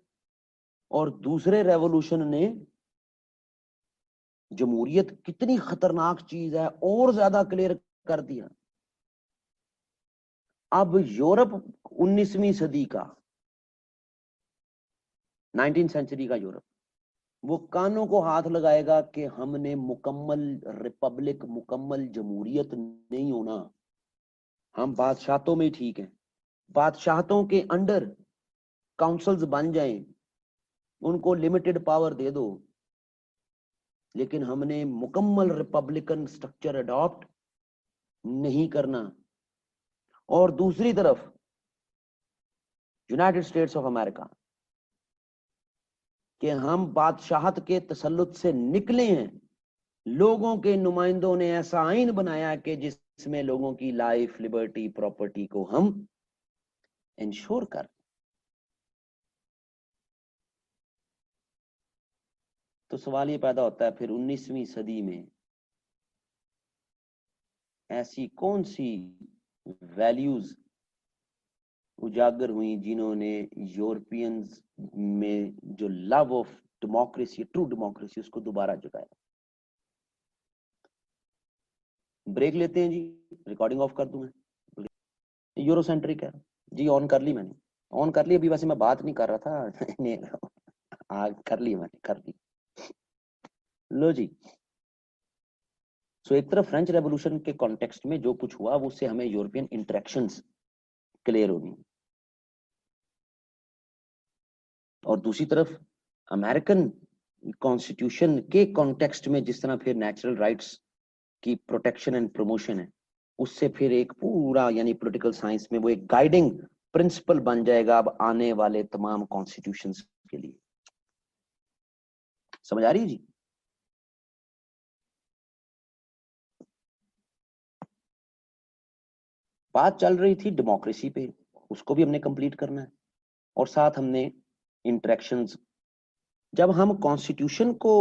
Speaker 1: और दूसरे रेवोल्यूशन ने जमहूरियत कितनी खतरनाक चीज है और ज्यादा क्लियर कर दिया। अब यूरोप 19वीं सदी का, 19th सेंचुरी का यूरोप, वो कानों को हाथ लगाएगा कि हमने मुकम्मल रिपब्लिक, मुकम्मल जमहूरियत नहीं होना, हम बादशाहतों में ठीक हैं, बादशाहतों के अंडर काउंसिल्स बन जाएं, उनको लिमिटेड पावर दे दो, लेकिन हमने मुकम्मल रिपब्लिकन स्ट्रक्चर अडॉप्ट नहीं करना। और दूसरी तरफ यूनाइटेड स्टेट्स ऑफ अमेरिका कि हम बादशाहत के तसल्लुत से निकले हैं, लोगों के नुमाइंदों ने ऐसा आइन बनाया कि जिसमें लोगों की लाइफ, लिबर्टी, प्रॉपर्टी को हम इंश्योर कर। तो सवाल ये पैदा होता है फिर 19वीं सदी में ऐसी कौन सी वैल्यूज उजागर हुई जिन्होंने यूरोपियंस में जो love of democracy, true democracy, उसको दोबारा जगाया। ब्रेक लेते हैं जी, रिकॉर्डिंग ऑफ कर दूं मैं। यूरोसेंट्रिक है जी, ऑन कर ली मैंने, ऑन कर ली। अभी वैसे मैं बात नहीं कर रहा था कर ली मैंने, कर ली। लो जी। सो एक तरफ फ्रेंच रेवोल्यूशन के कॉन्टेक्स्ट में जो कुछ हुआ वो उससे हमें यूरोपियन इंटरेक्शंस क्लियर होनी, और दूसरी तरफ अमेरिकन कॉन्स्टिट्यूशन के कॉन्टेक्स्ट में जिस तरह फिर नेचुरल राइट्स की प्रोटेक्शन एंड प्रमोशन है, उससे फिर एक पूरा यानी पॉलिटिकल साइंस में वो एक गाइडिंग प्रिंसिपल बन जाएगा अब आने वाले तमाम कॉन्स्टिट्यूशंस के लिए। समझ आ रही है जी? बात चल रही थी डेमोक्रेसी पे, उसको भी हमने कंप्लीट करना है, और साथ हमने इंटरेक्शंस। जब हम कॉन्स्टिट्यूशन को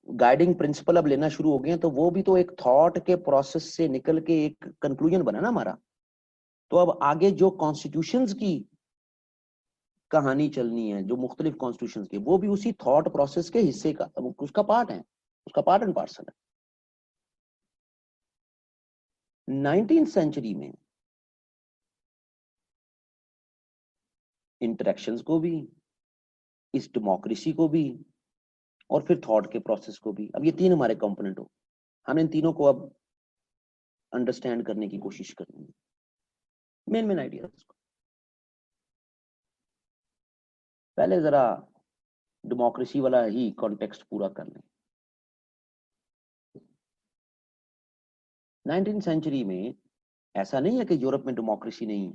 Speaker 1: गाइडिंग प्रिंसिपल अब लेना शुरू हो गए हैं, तो वो भी तो एक थॉट के प्रोसेस से निकल के एक कंक्लूजन बना ना हमारा। तो अब आगे जो कॉन्स्टिट्यूशंस की कहानी चलनी है, जो मुख्तलिफ कॉन्स्टिट्यूशंस की, वो भी उसी थॉट प्रोसेस के हिस्से का, उसका पार्ट है, उसका पार्ट एंड पार्सल है। 19th सेंचुरी में इंटरेक्शंस को भी, इस डेमोक्रेसी को भी, और फिर थॉट के प्रोसेस को भी, अब ये तीन हमारे कंपोनेंट हो, हमने इन तीनों को अब अंडरस्टैंड करने की कोशिश करनी है। मेन मेन आइडिया पहले जरा डेमोक्रेसी वाला ही कॉन्टेक्स्ट पूरा कर लें। 19th सेंचुरी में ऐसा नहीं है कि यूरोप में डेमोक्रेसी नहीं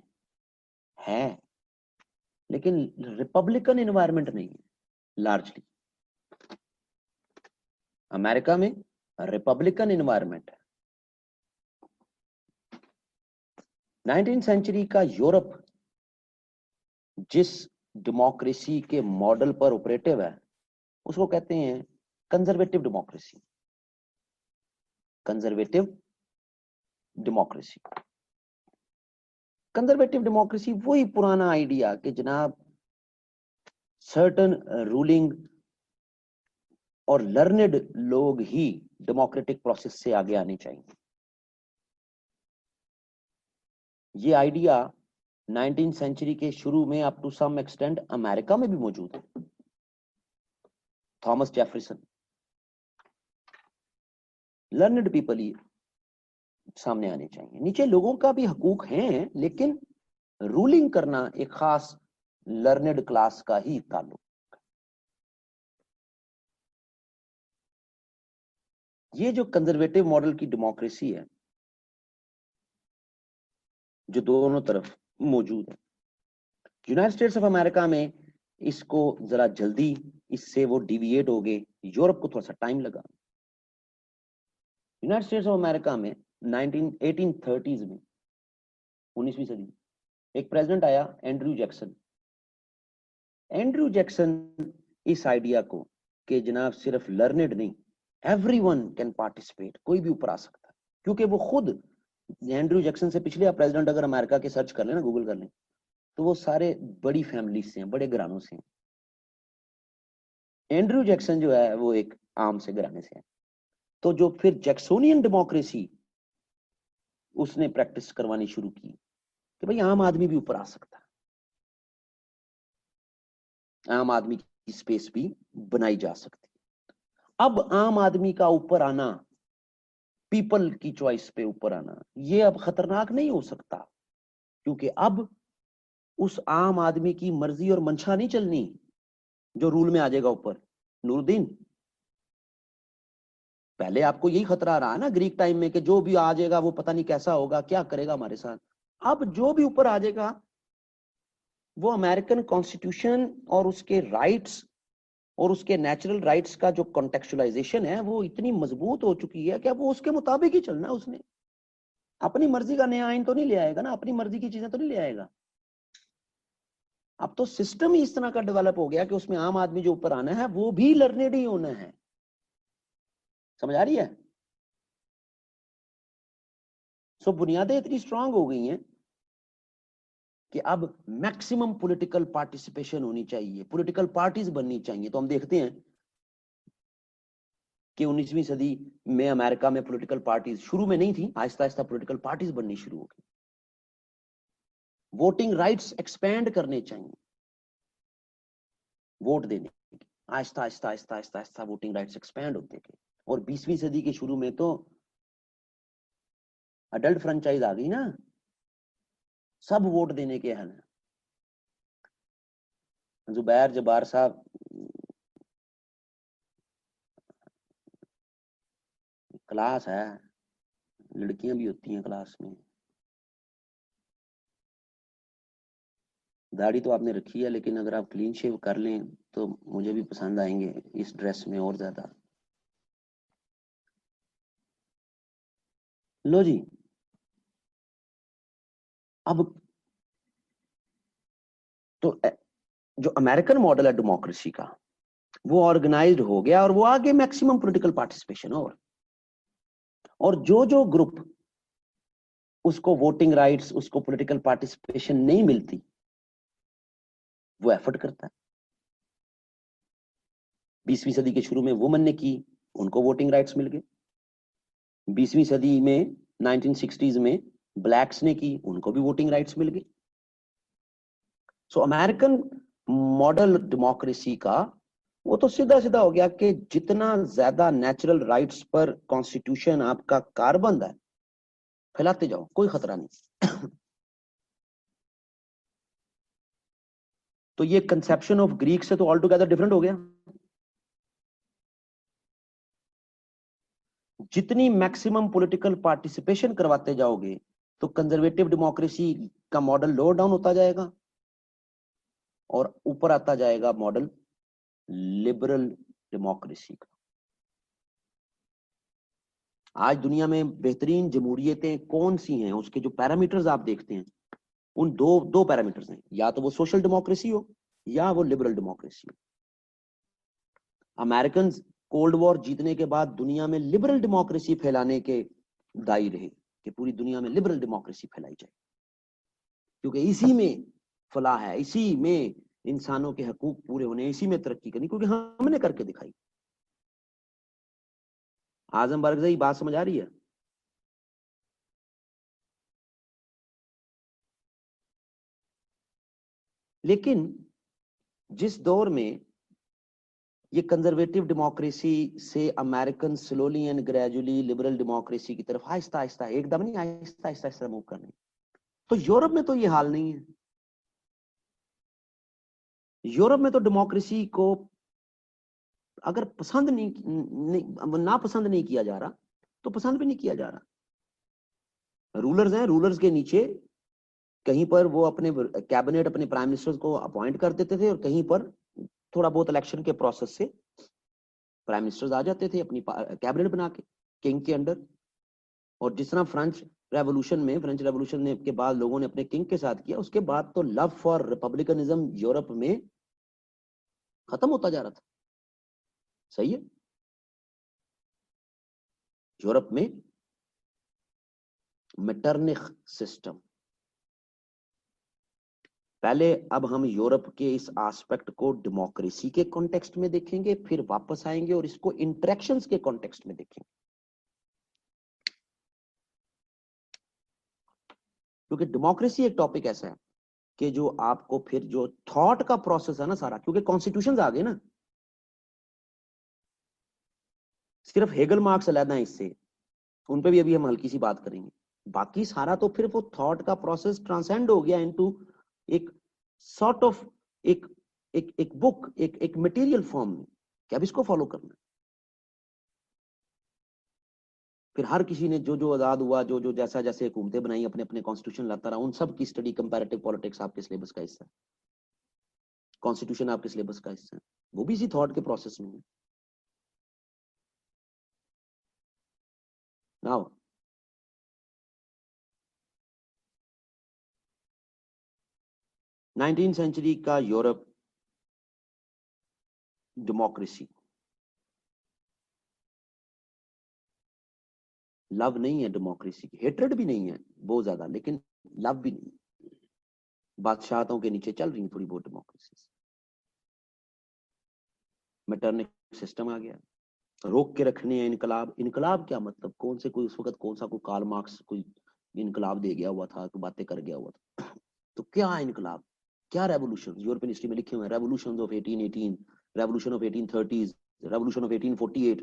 Speaker 1: है, लेकिन रिपब्लिकन एनवायरनमेंट नहीं है लार्जली। अमेरिका में रिपब्लिकन एनवायरनमेंट है। 19th सेंचुरी का यूरोप जिस डेमोक्रेसी के मॉडल पर ऑपरेटिव है उसको कहते हैं conservative democracy. Conservative democracy, conservative democracy वही पुराना आइडिया कि जनाब सर्टन रूलिंग और लर्नेड लोग ही डेमोक्रेटिक प्रोसेस से आगे आने चाहिए। ये आइडिया 19th सेंचुरी के शुरू में up to some extent America में भी मौजूद है। थॉमस जेफरसन, लर्नेड पीपल ही सामने आने चाहिए। नीचे लोगों का भी हकूक हैं, लेकिन रूलिंग करना एक खास लर्नेड क्लास का ही ताल्लुक। ये जो कंजर्वेटिव मॉडल की डेमोक्रेसी है जो दोनों तरफ मौजूद है, यूनाइटेड स्टेट्स ऑफ अमेरिका में इसको जरा जल्दी इससे वो डिविएट हो गए, यूरोप को थोड़ा सा टाइम लगा। यूनाइटेड स्टेट्स ऑफ अमेरिका में 1830s में, 19वीं सदी में एक प्रेसिडेंट आया, एंड्रयू जैक्सन। एंड्रयू जैक्सन इस आइडिया को कि जनाब सिर्फ लर्नेड नहीं, एवरीवन कैन पार्टिसिपेट, कोई भी ऊपर आ सकता है, क्योंकि वो खुद एंड्रयू जैक्सन से पिछले प्रेसिडेंट अगर अमेरिका के सर्च कर लेना, गूगल कर लें, तो वो सारे बड़ी फैमिली से हैं, बड़े घरानों से हैं। एंड्रयू जैक्सन जो है वो एक आम से घराने से है। तो जो फिर जैक्सोनियन डेमोक्रेसी उसने प्रैक्टिस करवानी शुरू की कि भाई आम आदमी भी ऊपर आ सकता है, आम आदमी स्पेस भी बनाई जा सकती है। अब आम आदमी का ऊपर आना, पीपल की चॉइस पे ऊपर आना, ये अब खतरनाक नहीं हो सकता, क्योंकि अब उस आम आदमी की मर्जी और मंशा नहीं चलनी जो रूल में आ जाएगा ऊपर। नूरुद्दीन, पहले आपको यही खतरा रहा ना ग्रीक टाइम में कि जो भी आ जाएगा वो पता नहीं कैसा होगा, क्या करेगा हमारे साथ। अब जो भी ऊपर आ जाएगा वो अमेरिकन कॉन्स्टिट्यूशन और उसके राइट्स और उसके नेचुरल राइट्स का जो कॉन्टेक्चुअलाइजेशन है वो इतनी मजबूत हो चुकी है कि अब वो उसके मुताबिक ही चलना है। उसने अपनी मर्जी का नया आइन तो नहीं ले आएगा ना, अपनी मर्जी की चीजें तो नहीं ले आएगा। अब तो सिस्टम ही इस तरह का डेवलप हो गया कि उसमें आम आदमी जो ऊपर आना है वो भी लर्नेड ही होना है। समझ आ रही है? सो बुनियादें इतनी स्ट्रांग हो गई हैं कि अब मैक्सिमम पॉलिटिकल पार्टिसिपेशन होनी चाहिए, पॉलिटिकल पार्टीज बननी चाहिए। तो हम देखते हैं कि 19वीं सदी में अमेरिका में पॉलिटिकल पार्टीज शुरू में नहीं थी, आहिस्ता आहिस्ता पॉलिटिकल पार्टीज बननी शुरू हो गई। वोटिंग राइट्स एक्सपेंड करने चाहिए, वोट देने की Aahista Aahista Aahista Aahista Aahista voting rights expand होते गए। और 20वीं सदी के शुरू में तो अडल्ट फ्रेंचाइज आ गई ना, सब वोट देने के हैं। जुबैर जब्बार साहब क्लास है, लड़कियां भी होती हैं क्लास में। दाढ़ी तो आपने रखी है, लेकिन अगर आप क्लीन शेव कर लें तो मुझे भी पसंद आएंगे इस ड्रेस में और ज्यादा। लो जी, अब तो जो अमेरिकन मॉडल है डेमोक्रेसी का वो ऑर्गेनाइज्ड हो गया और वो आगे मैक्सिमम पॉलिटिकल पार्टिसिपेशन हो। और जो जो ग्रुप उसको वोटिंग राइट्स, उसको पॉलिटिकल पार्टिसिपेशन नहीं मिलती, वो एफर्ट करता है। 20वीं सदी के शुरू में वुमन ने की, उनको वोटिंग राइट्स मिल गए। 20वीं सदी में 1960s में ब्लैक्स ने की, उनको भी वोटिंग राइट्स मिल गए। सो अमेरिकन मॉडल डेमोक्रेसी का वो तो सीधा सीधा हो गया कि जितना ज्यादा नेचुरल राइट्स पर कॉन्स्टिट्यूशन आपका कारबंद है, फैलाते जाओ, कोई खतरा नहीं। तो ये कंसेप्शन ऑफ ग्रीक से तो ऑल टुगेदर डिफरेंट हो गया। जितनी मैक्सिमम पॉलिटिकल पार्टिसिपेशन करवाते जाओगे तो कंजर्वेटिव डेमोक्रेसी का मॉडल लोअर डाउन होता जाएगा और ऊपर आता जाएगा मॉडल लिबरल डेमोक्रेसी का। आज दुनिया में बेहतरीन जमहूरियतें कौन सी हैं, उसके जो पैरामीटर्स आप देखते हैं, उन दो दो पैरामीटर्स हैं, या तो वो सोशल डेमोक्रेसी हो या वो लिबरल डेमोक्रेसी हो। अमेरिकन कोल्ड वॉर जीतने के बाद दुनिया में लिबरल डेमोक्रेसी फैलाने के दाई रहे कि पूरी दुनिया में लिबरल डेमोक्रेसी फैलाई जाए, क्योंकि इसी में फलाह है, इसी में इंसानों के हकूक पूरे होने, इसी में तरक्की करनी, क्योंकि हमने करके दिखाई। आजम बारगज़ई, बात समझ आ रही है? लेकिन जिस दौर में ये कंजर्वेटिव डेमोक्रेसी से American slowly and gradually liberal democracy की तरफ आहिस्ता आहिस्ता, एकदम नहीं, आहिस्ता आहिस्ता आहिस्ता मूव करने, तो यूरोप में तो ये हाल नहीं है। यूरोप में तो डेमोक्रेसी को अगर पसंद नहीं, ना पसंद नहीं किया जा रहा तो पसंद भी नहीं किया जा रहा। रूलर्स हैं, रूलर्स के नीचे कहीं पर वो अपने कैबिनेट, अपने प्राइम मिनिस्टर्स को अपॉइंट कर देते थे और कहीं पर थोड़ा बहुत इलेक्शन के प्रोसेस से प्राइम मिनिस्टर्स आ जाते थे अपनी कैबिनेट बना के किंग के अंडर। और जिस तरह फ्रेंच रेवोल्यूशन ने के बाद लोगों ने अपने किंग के साथ किया, उसके बाद तो लव फॉर रिपब्लिकनिज्म यूरोप में खत्म होता जा रहा था। सही है? यूरोप में मेटरनिक सिस्टम पहले, अब हम यूरोप के इस एस्पेक्ट को डेमोक्रेसी के कॉन्टेक्स्ट में देखेंगे, फिर वापस आएंगे और इसको इंटरेक्शंस के कॉन्टेक्स्ट में देखेंगे। क्योंकि डेमोक्रेसी एक टॉपिक ऐसा है कि जो आपको फिर जो थॉट का प्रोसेस है ना सारा, क्योंकि कॉन्स्टिट्यूशन आ गए ना, सिर्फ हेगल मार्क्स अलग है इससे, उन पे भी अभी हम हल्की सी बात करेंगे। बाकी सारा तो फिर वो थॉट का प्रोसेस ट्रांसेंड हो गया इनटू एक सॉर्ट ऑफ एक एक एक बुक, एक मटेरियल फॉर्म में कि अब इसको फॉलो करना है। फिर हर किसी ने जो जो आजाद हुआ, जो जो जैसा जैसे हुकूमतें बनाई, अपने अपने कॉन्स्टिट्यूशन लाता रहा, उन सब की स्टडी कंपैरेटिव पॉलिटिक्स आपके सिलेबस का हिस्सा है, कॉन्स्टिट्यूशन आपके सिलेबस का हिस्सा है, वो भी इसी थॉट के प्रोसेस में है। नाउ 19वीं सेंचुरी का यूरोप, डेमोक्रेसी, लव नहीं है डेमोक्रेसी की, हेट्रेड भी नहीं है बहुत ज्यादा, लेकिन लव भी नहीं है। बादशाहों के नीचे चल रही है थोड़ी बहुत डेमोक्रेसी। मैटरनिक सिस्टम आ गया, रोक के रखने हैं इनकलाब। इनकलाब क्या मतलब, कौन से कोई उस वक्त कौन सा कोई कार्ल मार्क्स कोई इनकलाब दे गया हुआ था, तो बातें कर गया हुआ था? तो क्या है इनकलाब, क्या रेवोल्यूशन? यूरोपियन हिस्ट्री में लिखे हुए हैं, revolution of 1818, revolution of 1830, revolution of 1848।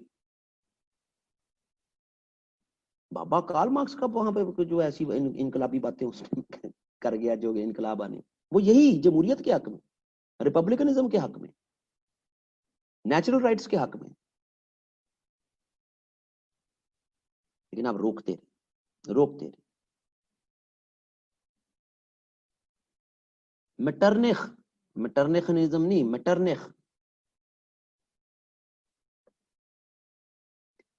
Speaker 1: बाबा कार्ल मार्क्स का वहां पे जो ऐसी इनकलाबी बातें उसने कर गया, जो इनकलाब आने, वो यही जमहूरियत के हक में, रिपब्लिकनिज्म के हक में, नेचुरल राइट्स के हक में, लेकिन आप रोकते रोकते। मेटरनिख, मेटरनिखनिज्म नहीं, मेटरनिख,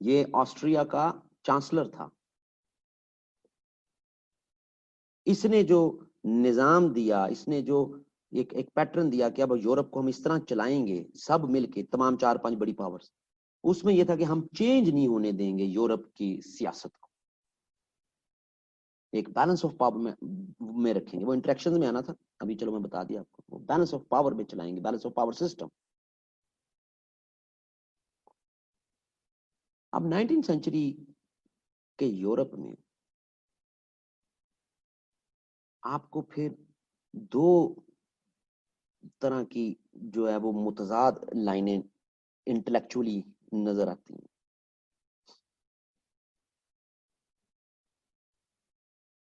Speaker 1: ये ऑस्ट्रिया का चांसलर था। इसने जो निजाम दिया, इसने जो एक पैटर्न दिया कि अब यूरोप को हम इस तरह चलाएंगे सब मिलके, तमाम 4-5 बड़ी पावर्स, उसमें यह था कि हम चेंज नहीं होने देंगे यूरोप की सियासत को, एक बैलेंस ऑफ पावर में रखेंगे। वो इंटरेक्शन में आना था, अभी चलो मैं बता दिया आपको, वो बैलेंस ऑफ पावर में चलाएंगे, बैलेंस ऑफ पावर सिस्टम। अब 19वीं सेंचुरी के यूरोप में आपको फिर दो तरह की जो है वो मुतजाद लाइनें इंटेलेक्चुअली नजर आती हैं।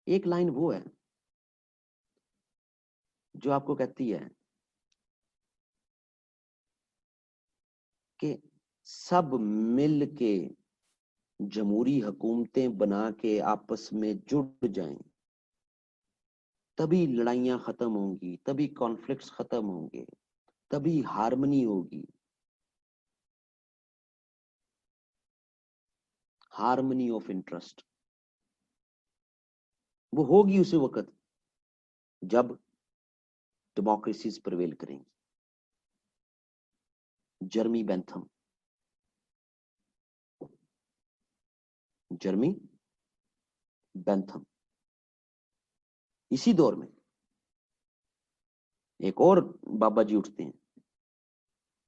Speaker 1: एक लाइन वो है जो आपको कहती है कि सब मिल के जमहूरी हुकूमतें बना के आपस में जुड़ जाएं, तभी लड़ाइयां खत्म होंगी, तभी कॉन्फ्लिक्ट्स खत्म होंगे, तभी हार्मनी होगी। हार्मनी ऑफ इंटरेस्ट वो होगी उसी वक्त जब डेमोक्रेसीज प्रिवेल करेंगी। जर्मी बेंथम, जर्मी बेंथम, इसी दौर में एक और बाबा जी उठते हैं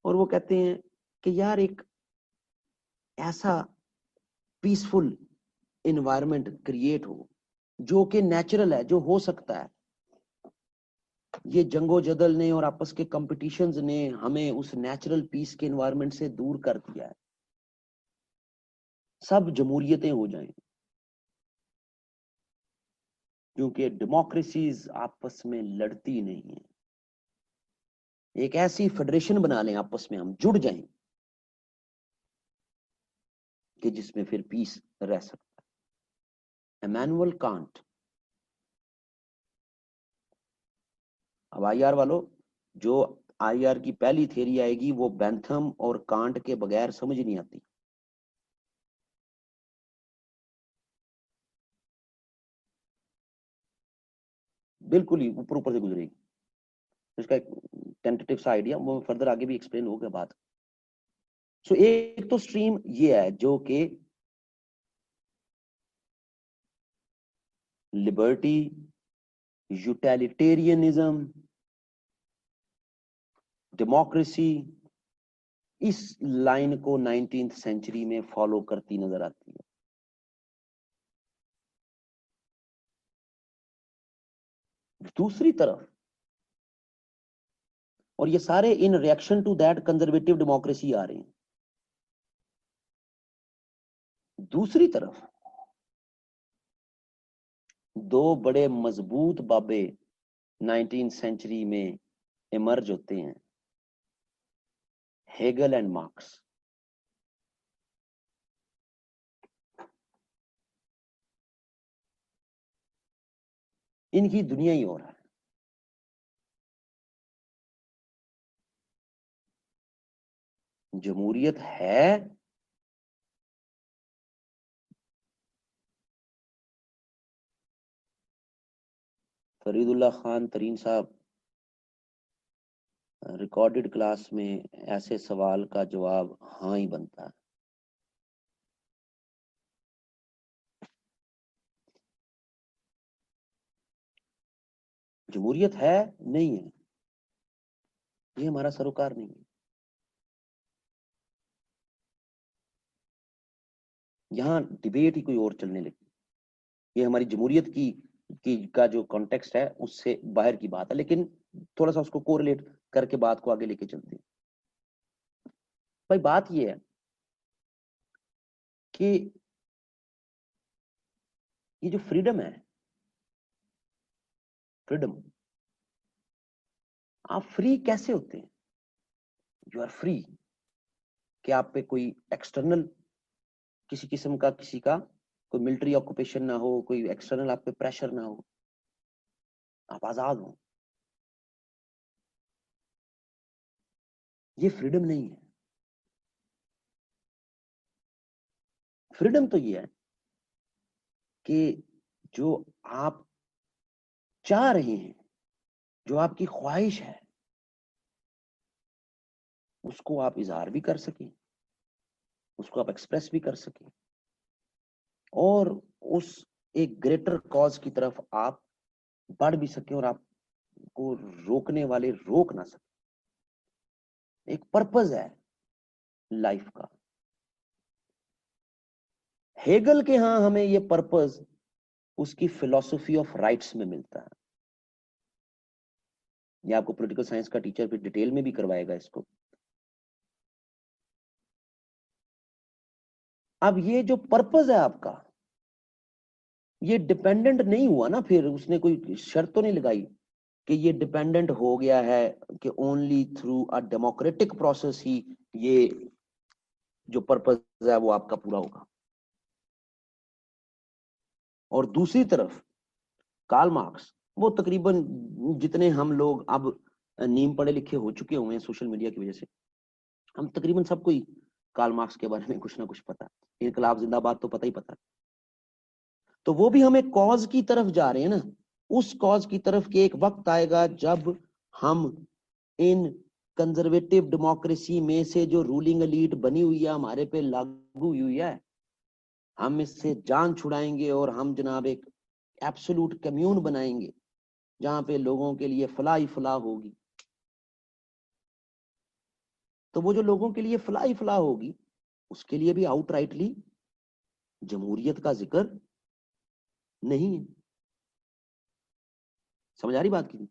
Speaker 1: और वो कहते हैं कि यार एक ऐसा पीसफुल इन्वायरमेंट क्रिएट हो जो कि नेचुरल है, जो हो सकता है। ये जंगो जदल ने और आपस के कंपटीशंस ने हमें उस नेचुरल पीस के इन्वायरमेंट से दूर कर दिया है। सब जमहूरियतें हो जाएं, क्योंकि डेमोक्रेसीज आपस में लड़ती नहीं है। एक ऐसी फेडरेशन बना लें, आपस में हम जुड़ जाएं कि जिसमें फिर पीस रह सकता है। Immanuel Kant. अब आईआर वालों, जो आईआर की पहली थ्योरी आएगी वो बेंथम और कांट के बगैर समझ नहीं आती। बिल्कुल ही ऊपर ऊपर से गुजरेगी। इसका एक टेंटेटिव सा आइडिया, वो फर्दर आगे भी एक्सप्लेन होगा बात। सो एक तो स्ट्रीम ये है जो कि लिबर्टी, यूटिलिटेरियनिज्म, डेमोक्रेसी, इस लाइन को 19वीं सेंचुरी में फॉलो करती नजर आती है। दूसरी तरफ और ये सारे in reaction to that conservative democracy आ रहे हैं। दूसरी तरफ दो बड़े मजबूत बाबे 19th सेंचुरी में इमर्ज होते हैं, हेगल एंड मार्क्स। इनकी दुनिया ही और है। जमहूरियत है फरीदुल्लाह खान तरीन साहब रिकॉर्डेड क्लास में ऐसे सवाल का जवाब हाँ ही बनता है। जमहूरियत है नहीं है, ये हमारा सरोकार नहीं है। यहां डिबेट ही कोई और चलने लगी। ये हमारी जमहूरियत की का जो कॉन्टेक्स्ट है उससे बाहर की बात है, लेकिन थोड़ा सा उसको कोरिलेट करके बात को आगे लेके चलते हैं। भाई बात ये है कि ये जो फ्रीडम है, फ्रीडम, आप फ्री कैसे होते हैं? यू आर फ्री कि आप पे कोई एक्सटर्नल किसी किस्म का किसी का कोई मिलिट्री ऑक्यूपेशन ना हो, कोई एक्सटर्नल आप पे प्रेशर ना हो, आप आजाद हो। ये फ्रीडम नहीं है। फ्रीडम तो ये है कि जो आप चाह रहे हैं, जो आपकी ख्वाहिश है, उसको आप इजहार भी कर सकें, उसको आप एक्सप्रेस भी कर सकें, और उस एक ग्रेटर कॉज की तरफ आप बढ़ भी सकें और आपको रोकने वाले रोक ना सके। एक पर्पस है लाइफ का। हेगल के यहां हमें ये पर्पस उसकी फिलॉसफी ऑफ राइट्स में मिलता है। ये आपको पॉलिटिकल साइंस का टीचर भी डिटेल में भी करवाएगा इसको। अब ये जो पर्पस है आपका, ये डिपेंडेंट नहीं हुआ ना, फिर उसने कोई शर्त तो नहीं लगाई कि ये डिपेंडेंट हो गया है कि only through a democratic process ही ये जो पर्पस है वो आपका पूरा होगा। और दूसरी तरफ कार्ल मार्क्स, वो तकरीबन जितने हम लोग अब नीम पढ़े लिखे हो चुके हुए हैं सोशल मीडिया की वजह से, हम तकरीबन सबको ही कार्ल मार्क्स के बारे में कुछ ना कुछ पता है। इनकलाब जिंदाबाद तो पता ही पता है। तो वो भी हम एक कॉज की तरफ जा रहे हैं ना, उस कॉज की तरफ के एक वक्त आएगा जब हम इन कंजर्वेटिव डेमोक्रेसी में से जो रूलिंग एलीट बनी हुई है, हमारे पे लागू हुई है, हम इससे जान छुड़ाएंगे और हम जनाब एक एब्सोल्यूट कम्यून बनाएंगे जहां पे लोगों के लिए फलाह ही फलाह होगी। तो वो जो लोगों के लिए फलाह ही फलाह होगी, उसके लिए भी आउटराइटली जमहूरियत का जिक्र नहीं है। समझ आ रही बात की?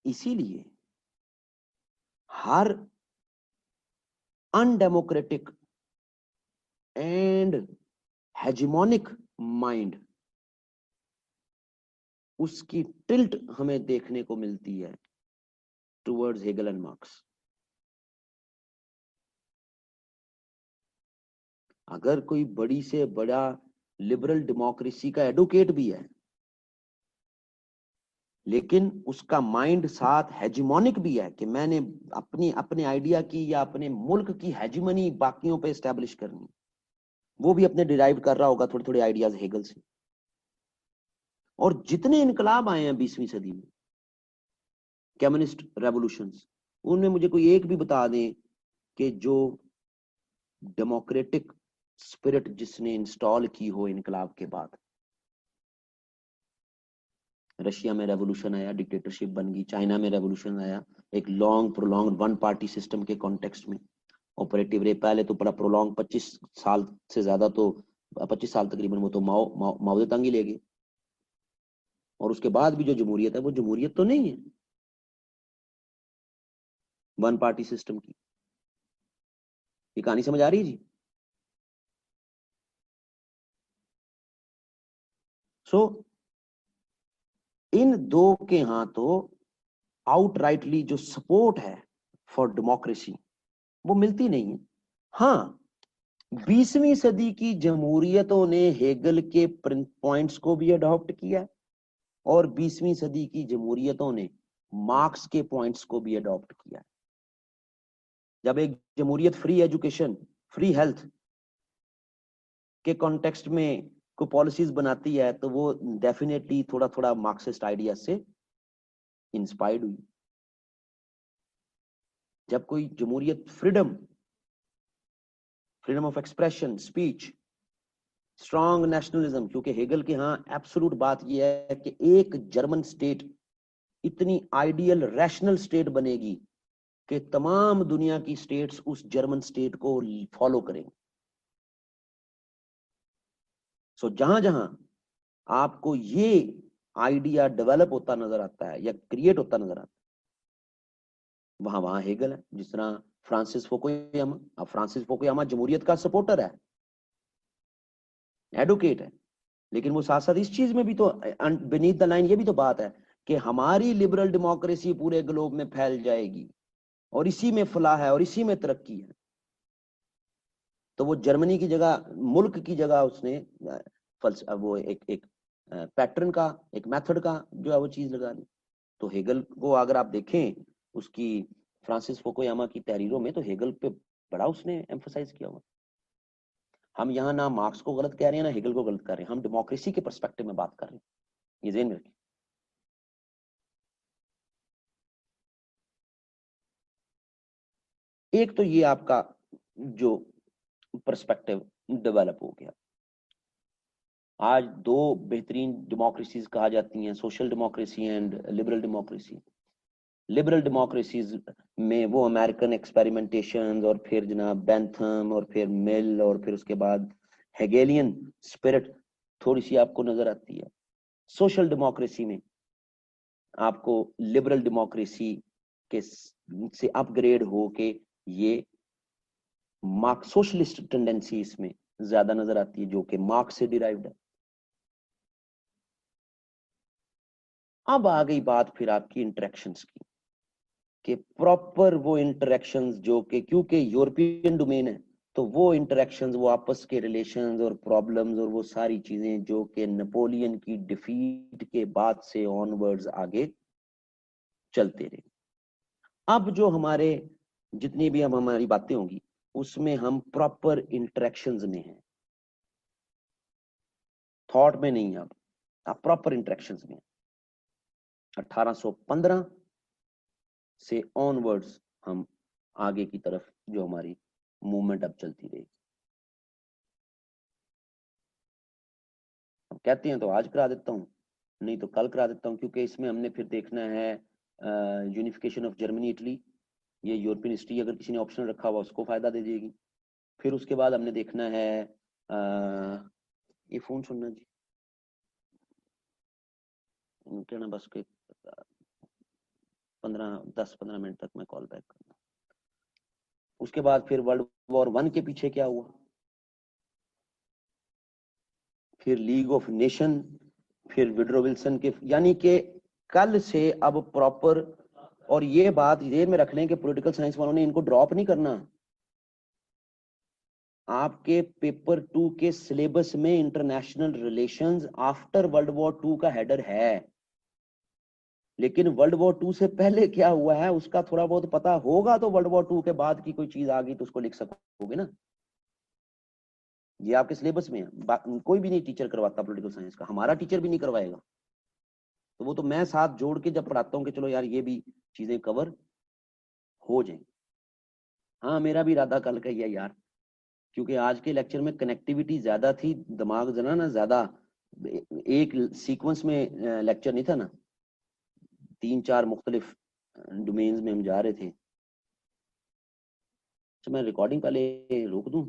Speaker 1: इसीलिए हर अनडेमोक्रेटिक एंड हेजिमोनिक माइंड, उसकी टिल्ट हमें देखने को मिलती है टुवर्ड्स हेगल एंड मार्क्स। अगर कोई बड़ी से बड़ा लिबरल डेमोक्रेसी का एडवोकेट भी है, लेकिन उसका माइंड साथ हेजिमोनिक भी है कि मैंने अपनी अपने आइडिया की या अपने मुल्क की हेजिमनी बाकियों पे एस्टेब्लिश करनी, वो भी अपने डिराइव कर रहा होगा थोड़े थोड़े आइडियाज हेगल से। और जितने इनकलाब आए हैं 20वीं सदी में, कम्युनिस्ट रेवोल्यूशंस, उनमें मुझे कोई एक भी बता दें कि जो डेमोक्रेटिक स्पिरिट जिसने इंस्टॉल की हो इनकलाब के बाद। रशिया में रेवोल्यूशन आया, डिक्टेटरशिप बन गई। चाइना में रेवोल्यूशन आया, एक long prolong one party system के कॉन्टेक्स्ट में ऑपरेटिव रहे। पहले तो बड़ा प्रोलॉन्ग 25 साल से ज्यादा, तो 25 साल तकरीबन वो तो माओ माओ माओ तंग ही ले गए। और उसके बाद भी जो जमहूरियत है वो जमहूरियत तो नहीं है, वन पार्टी सिस्टम की। ये कहानी समझ आ रही है जी? सो इन दो के यहां तो आउटराइटली जो सपोर्ट है फॉर डेमोक्रेसी वो मिलती नहीं है। हाँ, 20वीं सदी की जमहूरियतों ने हेगल के पॉइंट्स को भी अडॉप्ट किया और 20वीं सदी की जमहूरियतों ने मार्क्स के पॉइंट्स को भी अडॉप्ट किया। जब एक जमहूरियत फ्री एजुकेशन, फ्री हेल्थ के कॉन्टेक्स्ट में कोई पॉलिसीज बनाती है तो वो डेफिनेटली थोड़ा थोड़ा मार्क्सिस्ट आइडिया से इंस्पायर्ड हुई। जब कोई जमहूरियत freedom, freedom of expression, speech, strong nationalism, क्योंकि हेगल के यहाँ एब्सोल्यूट बात यह है कि एक जर्मन स्टेट इतनी आइडियल रैशनल स्टेट बनेगी कि तमाम दुनिया की स्टेट्स उस जर्मन स्टेट को फॉलो करेंगे। सो जहां जहां आपको ये आइडिया डेवलप होता नजर आता है या क्रिएट होता नजर आता है, वहां वहां हेगल है। जिस तरह फ्रांसिस फुकुयामा, अब फ्रांसिस फुकुयामा जमहूरियत का सपोर्टर है, एडवोकेट है, लेकिन वो साथ साथ इस चीज में भी तो बीनीथ द लाइन ये भी तो बात है कि हमारी लिबरल डेमोक्रेसी पूरे ग्लोब में फैल जाएगी और इसी में फलाह है और इसी में तरक्की है। तो वो जर्मनी की जगह, मुल्क की जगह उसने वो एक पैटर्न का, एक मेथड का जो है वो चीज लगा दी। तो हेगल को अगर आप देखें उसकी फ्रांसिस फुकुयामा की तहरीरों में, तो हेगल पे बड़ा उसने एम्फसाइज किया हुआ। हम यहाँ ना मार्क्स को गलत कह रहे हैं ना हेगल को गलत कर रहे हैं, हम डेमोक्रेसी के पर्सपेक्टिव में बात कर रहे हैं, ये ज़हन में रखिए। एक तो ये आपका जो पर्सपेक्टिव डेवलप हो गया। आज दो बेहतरीन डेमोक्रेसीज कहा जाती हैं, social democracy and liberal democracy. Liberal democracies में वो अमेरिकन एक्सपेरिमेंटेशन और फिर जनाब बेंथम और फिर मिल और फिर उसके बाद हेगेलियन स्पिरिट थोड़ी सी आपको नजर आती है। सोशल डेमोक्रेसी में आपको लिबरल डेमोक्रेसी के से अपग्रेड हो के ये मार्क्स सोशलिस्ट टेंडेंसी इसमें ज्यादा नजर आती है, जो कि मार्क्स से डिराइव्ड है। अब आ गई बात फिर आपकी इंटरेक्शंस की, कि प्रॉपर वो इंटरेक्शंस जो कि क्योंकि यूरोपियन डोमेन है, तो वो इंटरेक्शंस, वो आपस के रिलेशंस और प्रॉब्लम्स और वो सारी चीजें जो कि नेपोलियन की डिफीट के बाद से ऑनवर्ड्स आगे चलते रहे। अब जो हमारे जितनी भी हम हमारी बातें होंगी उसमें हम प्रॉपर इंटरेक्शंस में हैं, थॉट में नहीं। अब प्रॉपर इंटरेक्शंस में 1815 से ऑनवर्ड्स हम आगे की तरफ जो हमारी मूवमेंट अब चलती रहेगी। अब कहते हैं तो आज करा देता हूँ, नहीं तो कल करा देता हूँ, क्योंकि इसमें हमने फिर देखना है यूनिफिकेशन ऑफ जर्मनी इटली। ये यूरोपियन हिस्ट्री अगर किसी ने ऑप्शन रखा हुआ उसको फायदा दे देगी। फिर उसके बाद हमने देखना है ये फोन सुनना जी, कहना बस के 10-15 मिनट तक मैं कॉल बैक करना। उसके बाद फिर वर्ल्ड वॉर 1 के पीछे क्या हुआ, फिर लीग ऑफ नेशन, फिर विड्रो विल्सन के, यानी कि कल से अब प्रॉपर। और ये बात ध्यान में रख लें कि पॉलिटिकल साइंस वालों ने इनको ड्रॉप नहीं करना। आपके पेपर 2 के सिलेबस में international relations after world war 2 का हेडर है, लेकिन वर्ल्ड वॉर 2 से पहले क्या हुआ है उसका थोड़ा बहुत पता होगा, तो वर्ल्ड वॉर 2 के बाद की कोई चीज आ गई तो उसको लिख सकोगे ना। ये आपके सिलेबस में है, कोई भी नहीं टीचर करवाता पॉलिटिकल साइंस का, हमारा टीचर भी नहीं करवाएगा। तो वो तो मैं साथ जोड़ के जब पढ़ाता हूँ कि चलो यार ये भी चीजें कवर हो जाए। हाँ, मेरा भी इरादा कल का ही है यार, क्योंकि आज के लेक्चर में कनेक्टिविटी ज्यादा थी, दिमाग जना ना ज्यादा एक सीक्वेंस में लेक्चर नहीं था ना, 3-4 मुख्तलिफ डोमेन्स में हम जा रहे थे। तो मैं रिकॉर्डिंग पहले रोक दूं।